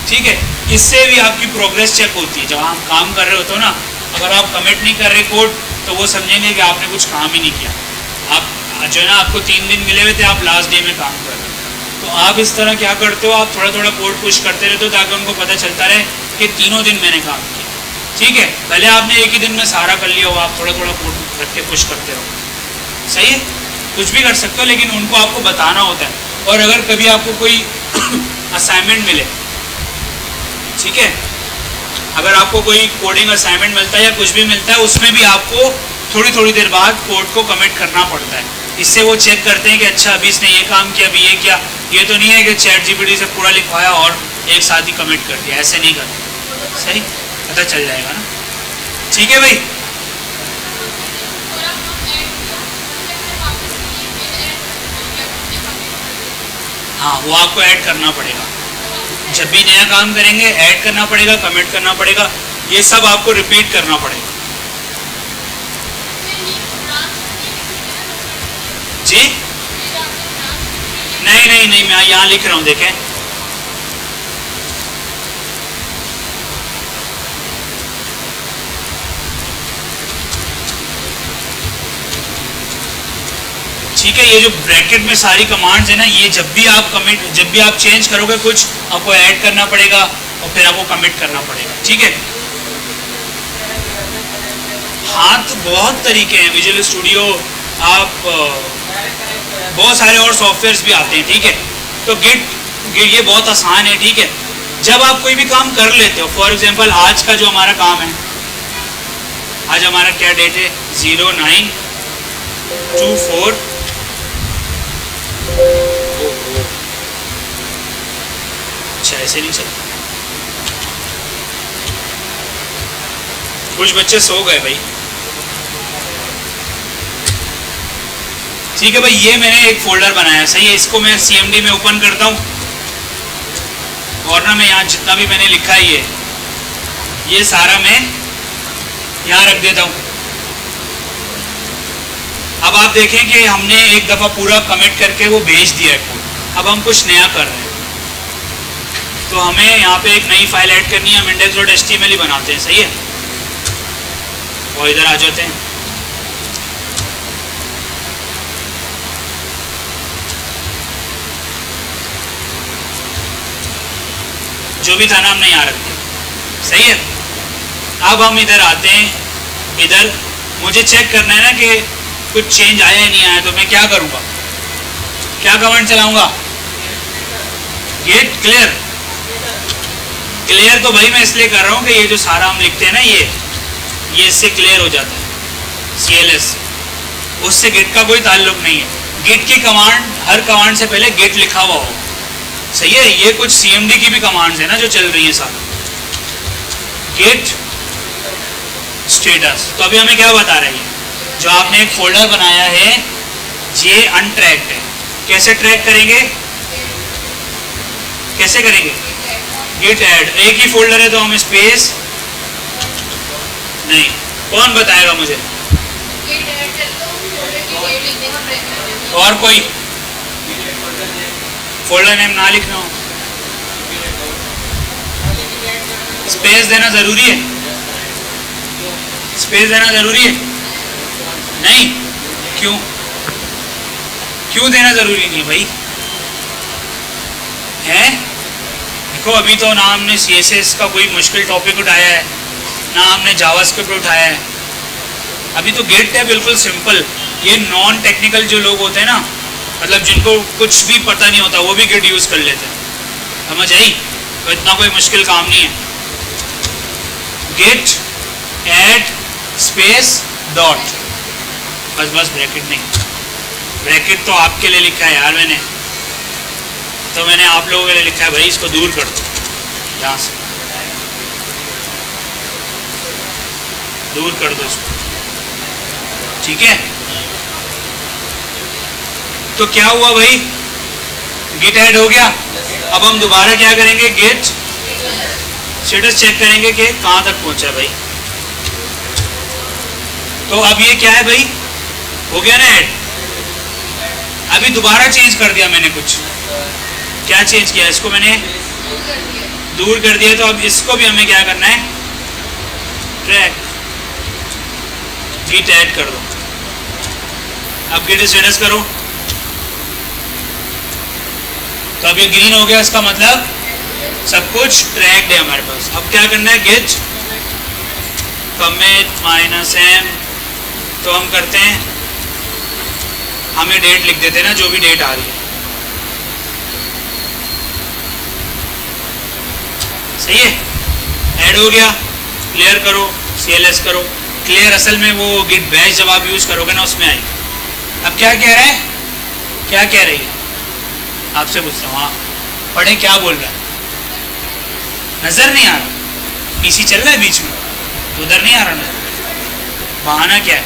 ठीक है। इससे भी आपकी प्रोग्रेस चेक होती है। जब आप काम कर रहे होते हो ना, अगर आप कमिट नहीं कर रहे कोड तो वो समझेंगे कि आपने कुछ काम ही नहीं किया। आप जो है ना, आपको 3 दिन मिले हुए थे, आप लास्ट डे में काम कर रहे हो, तो आप इस तरह क्या करते हो, आप थोड़ा थोड़ा कोड पुश करते रहते हो ताकि उनको पता चलता रहे कि तीनों दिन मैंने काम किया, ठीक है। पहले आपने एक ही दिन में सारा कर लिया हो, आप थोड़ा थोड़ा कोड रख के पुश करते रहो, सही है। कुछ भी कर सकते हो लेकिन उनको आपको बताना होता है। और अगर कभी आपको कोई असाइनमेंट मिले, ठीक है, अगर आपको कोई कोडिंग असाइनमेंट मिलता है या कुछ भी मिलता है, उसमें भी आपको थोड़ी थोड़ी देर बाद कोड को कमिट करना पड़ता है। इससे वो चेक करते हैं कि अच्छा अभी इसने ये काम किया, अभी ये किया। ये तो नहीं है कि ChatGPT से पूरा लिखवाया और एक साथ ही कमिट कर दिया, ऐसे नहीं करते, सही, पता चल जाएगा ना, ठीक है भाई। हाँ वो आपको ऐड करना पड़ेगा, जब भी नया काम करेंगे ऐड करना पड़ेगा, कमिट करना पड़ेगा, ये सब आपको रिपीट करना पड़ेगा। जी नहीं, मैं यहाँ लिख रहा हूँ, देखें, ठीक है। ये जो ब्रैकेट में सारी कमांड्स है ना, ये जब भी आप चेंज करोगे कुछ, आपको ऐड करना पड़ेगा और फिर आपको कमिट करना पड़ेगा, ठीक है। हाँ तो बहुत तरीके हैं, विजुअल स्टूडियो, आप बहुत सारे और सॉफ्टवेयर्स भी आते हैं, ठीक है। तो गिट ये बहुत आसान है, ठीक है। जब आप कोई भी काम कर लेते हो, फॉर एग्जांपल आज का जो हमारा काम है, आज हमारा क्या डेट है, 09/24 अच्छा ऐसे नहीं चलता। कुछ बच्चे सो गए भाई। ठीक है भाई, ये मैंने एक फोल्डर बनाया, सही है। इसको मैं CMD में ओपन करता हूँ और ना मैं यहाँ जितना भी मैंने लिखा है ये सारा मैं यहाँ रख देता हूँ। अब आप देखें कि हमने एक दफ़ा पूरा कमिट करके वो भेज दिया है कोड। अब हम कुछ नया कर रहे हैं तो हमें यहाँ पे एक नई फाइल ऐड करनी है। हम index.html ही बनाते हैं, सही है। और इधर आ जाते हैं। जो भी था ना हमने यहाँ रख दिया, सही है। अब हम इधर आते हैं। इधर मुझे चेक करना है ना कि कुछ चेंज आया या नहीं आया, तो मैं क्या करूँगा, क्या कमांड चलाऊँगा, गेट क्लियर। क्लियर तो भाई मैं इसलिए कर रहा हूँ कि ये जो सारा हम लिखते हैं ना ये इससे क्लियर हो जाता है, CLS। उससे गेट का कोई ताल्लुक नहीं है। गेट की कमांड, हर कमांड से पहले गेट लिखा हुआ हो, सही है। ये कुछ CMD की भी कमांड्स है ना जो चल रही है सारा। गेट स्टेटस, तो अभी हमें क्या बता रही है, जो आपने एक फोल्डर बनाया है ये अनट्रैक्ड है। कैसे ट्रैक करेंगे, कैसे करेंगे, गेट ऐड। एक ही फोल्डर है तो हम स्पेस नहीं, कौन बताएगा मुझे, और कोई फोल्डर नेम ना लिखना हो, स्पेस देना जरूरी है, स्पेस देना जरूरी है नहीं, क्यों, क्यों देना जरूरी नहीं भाई है। देखो अभी तो ना हमने CSS का कोई मुश्किल टॉपिक उठाया है, ना हमने जावास्क्रिप्ट उठाया है। अभी तो गेट है बिल्कुल सिंपल। ये नॉन टेक्निकल जो लोग होते हैं ना, मतलब जिनको कुछ भी पता नहीं होता, वो भी गेट यूज़ कर लेते हैं, समझ आई। तो इतना कोई मुश्किल काम नहीं है। गेट ऐड स्पेस डॉट, बस ब्रैकेट नहीं। ब्रैकेट तो आपके लिए लिखा है यार मैंने, तो मैंने आप लोगों के लिए लिखा है भाई, इसको दूर कर दो, यहाँ से दूर कर दो इसको, ठीक है। तो क्या हुआ भाई, गेट ऐड हो गया। अब हम दोबारा क्या करेंगे, गेट स्टेटस चेक करेंगे कि कहाँ तक पहुँचा भाई। तो अब ये क्या है भाई, हो गया ना ऐड। अभी दोबारा चेंज कर दिया मैंने कुछ, क्या चेंज किया, इसको मैंने दूर कर दिया। तो अब इसको भी हमें क्या करना है, ट्रैक, गेट ऐड कर दो। अब गेट स्टेटस करो, तो अब ये ग्रीन हो गया, इसका मतलब सब कुछ ट्रैक्ड है हमारे पास। अब क्या करना है, गेट कमिट -m, तो हम करते हैं, हमें डेट लिख देते हैं ना, जो भी डेट आ रही है, सही है। ऐड हो गया, क्लियर करो, CLS करो। क्लियर असल में वो गिट बैच जब आप यूज़ करोगे ना उसमें आई। अब क्या कह रहा है, क्या कह रही है, आपसे पूछता हूँ, हाँ पढ़े, क्या बोल रहा है, नज़र नहीं आ रहा, PC चल रहा है बीच में, तो उधर नहीं आ रहा नज़र, बहाना क्या है।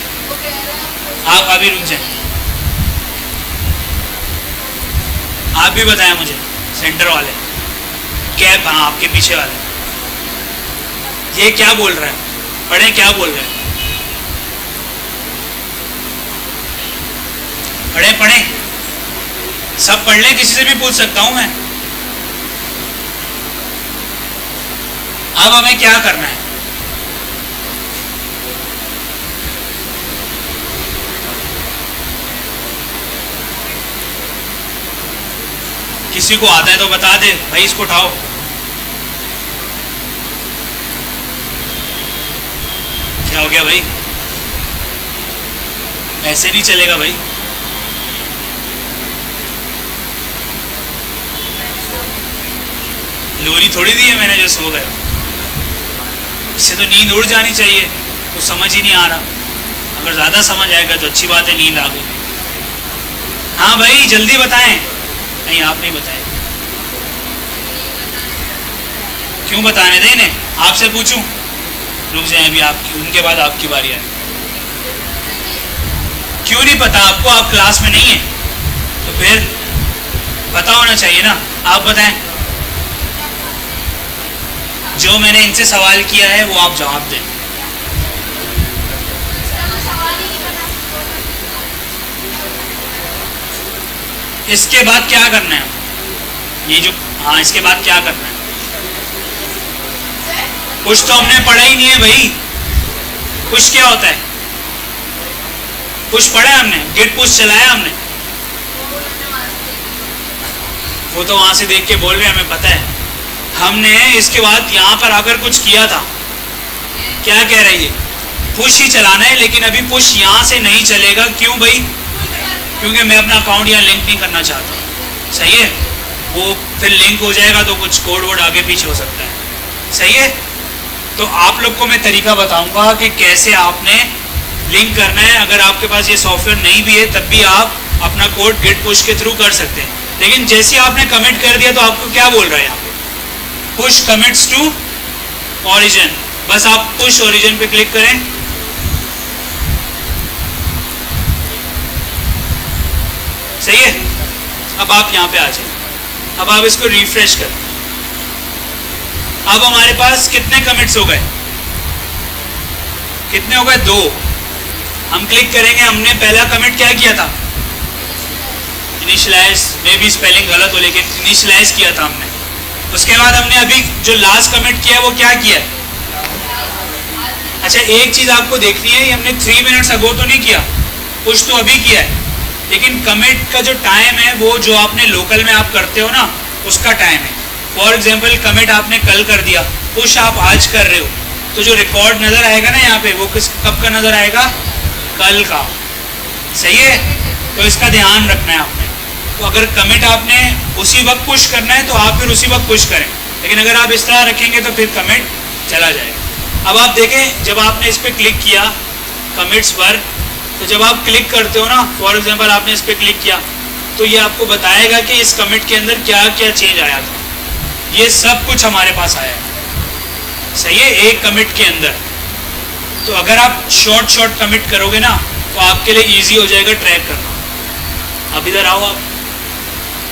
आप अभी रुक जाए, आप भी बताएं मुझे, सेंटर वाले कैब, हाँ आपके पीछे वाले, ये क्या बोल रहा है, पढ़े क्या बोल रहे हैं, पढ़े पढ़े, सब पढ़ लें, किसी से भी पूछ सकता हूं मैं। अब हमें क्या करना है, किसी को आता है तो बता दे भाई, इसको उठाओ। क्या हो गया भाई, ऐसे नहीं चलेगा भाई। लोरी थोड़ी दी है मैंने जो सो गया, इससे तो नींद उड़ जानी चाहिए, तो समझ ही नहीं आ रहा। अगर ज़्यादा समझ आएगा तो अच्छी बात है, नींद आ गई। हाँ भाई जल्दी बताएं। नहीं आप नहीं बताएं। क्यों बताने दें इन्हें? आपसे पूछूं? रुक जाए अभी आपकी, उनके बाद आपकी बारी आए। क्यों नहीं पता आपको? आप क्लास में नहीं है तो फिर पता होना चाहिए ना। आप बताएं। जो मैंने इनसे सवाल किया है वो आप जवाब दें। इसके बाद क्या करना है? ये जो, हाँ इसके बाद क्या करना है? कुछ तो हमने पढ़ा ही नहीं है भाई। कुछ क्या होता है? कुछ पढ़ा है हमने? गिट पुश चलाया हमने? वो तो वहां से देख के बोल रहे हमें पता है। हमने इसके बाद यहाँ पर आकर कुछ किया था। क्या कह रही है? पुश ही चलाना है, लेकिन अभी पुश यहाँ से नहीं चलेगा। क्यों भाई? क्योंकि मैं अपना अकाउंट यहाँ लिंक नहीं करना चाहता। सही है? वो फिर लिंक हो जाएगा तो कुछ कोड वोड आगे पीछे हो सकता है। सही है? तो आप लोग को मैं तरीका बताऊंगा कि कैसे आपने लिंक करना है। अगर आपके पास ये सॉफ्टवेयर नहीं भी है तब भी आप अपना कोड गिट पुश के थ्रू कर सकते हैं। लेकिन जैसे आपने कमिट कर दिया तो आपको क्या बोल रहा है यहाँ पे? Push commits to origin. बस आप पुश ओरिजिन पे क्लिक करें। सही है? अब आप यहाँ पे आ जाए। अब आप इसको रिफ्रेश करें। अब हमारे पास कितने कमिट्स हो गए? कितने हो गए? 2। हम क्लिक करेंगे। हमने पहला कमिट क्या किया था? इनिशियलाइज, मे बी स्पेलिंग गलत हो लेकिन इनिशियलाइज किया था हमने। उसके बाद हमने अभी जो लास्ट कमिट किया है वो क्या किया है? अच्छा एक चीज आपको देखनी है, ये हमने 3 मिनट्स अगो तो नहीं किया, पुश तो अभी किया है, लेकिन कमिट का जो टाइम है वो जो आपने लोकल में आप करते हो ना उसका टाइम है। फॉर एग्जाम्पल कमिट आपने कल कर दिया, पुश आप आज कर रहे हो, तो जो रिकॉर्ड नज़र आएगा ना यहाँ पे वो कब का नज़र आएगा? कल का। सही है? तो इसका ध्यान रखना है आपने। तो अगर कमिट आपने उसी वक्त पुश करना है तो आप फिर उसी वक्त पुश करें, लेकिन अगर आप इस तरह रखेंगे तो फिर कमिट चला जाएगा। अब आप देखें जब आपने इस पर क्लिक किया कमिट्स पर, तो जब आप क्लिक करते हो ना, फॉर एग्जाम्पल आपने इस पर क्लिक किया तो ये आपको बताएगा कि इस कमिट के अंदर क्या क्या चेंज आया था। ये सब कुछ हमारे पास आया है। सही है? एक कमिट के अंदर। तो अगर आप शॉर्ट कमिट करोगे ना तो आपके लिए इजी हो जाएगा ट्रैक करना। अब इधर आओ आप,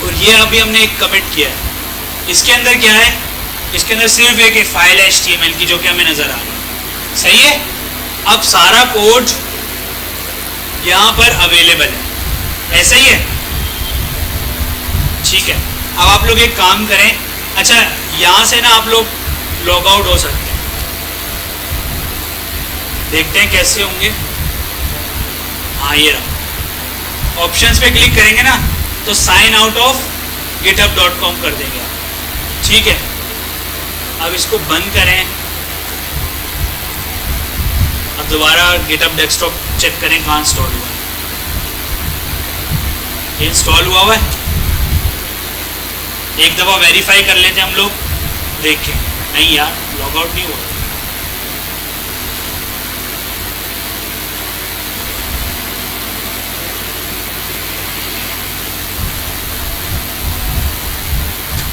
और ये अभी हमने एक कमिट किया है। इसके अंदर क्या है? इसके अंदर सिर्फ एक फाइल है HTML की जो कि हमें नज़र आ रही है। सही है? अब सारा कोड यहाँ पर अवेलेबल है। ऐसा ही है? ठीक है। अब आप लोग एक काम करें। अच्छा यहाँ से ना आप लोग लॉग आउट हो सकते हैं। देखते हैं कैसे होंगे। हाँ ये रहा, ऑप्शंस पे क्लिक करेंगे ना तो साइन आउट ऑफ github.com कर देंगे आप। ठीक है? अब इसको बंद करें। अब दोबारा GitHub डेस्कटॉप चेक करें कहाँ इंस्टॉल हुआ है। ये इंस्टॉल हुआ है। एक दफ़ा वेरीफाई कर लेते हैं हम लोग, देखें। नहीं यार लॉग आउट नहीं हुआ।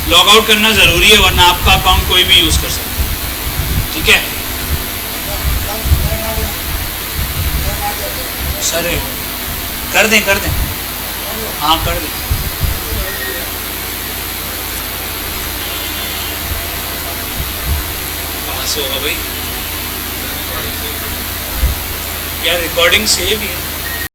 लॉग आउट करना ज़रूरी है वरना आपका अकाउंट कोई भी यूज़ कर सकता है। ठीक है सर? कर दें हाँ कर दें। कहाँ से होगा भाई? क्या रिकॉर्डिंग सेव ही है?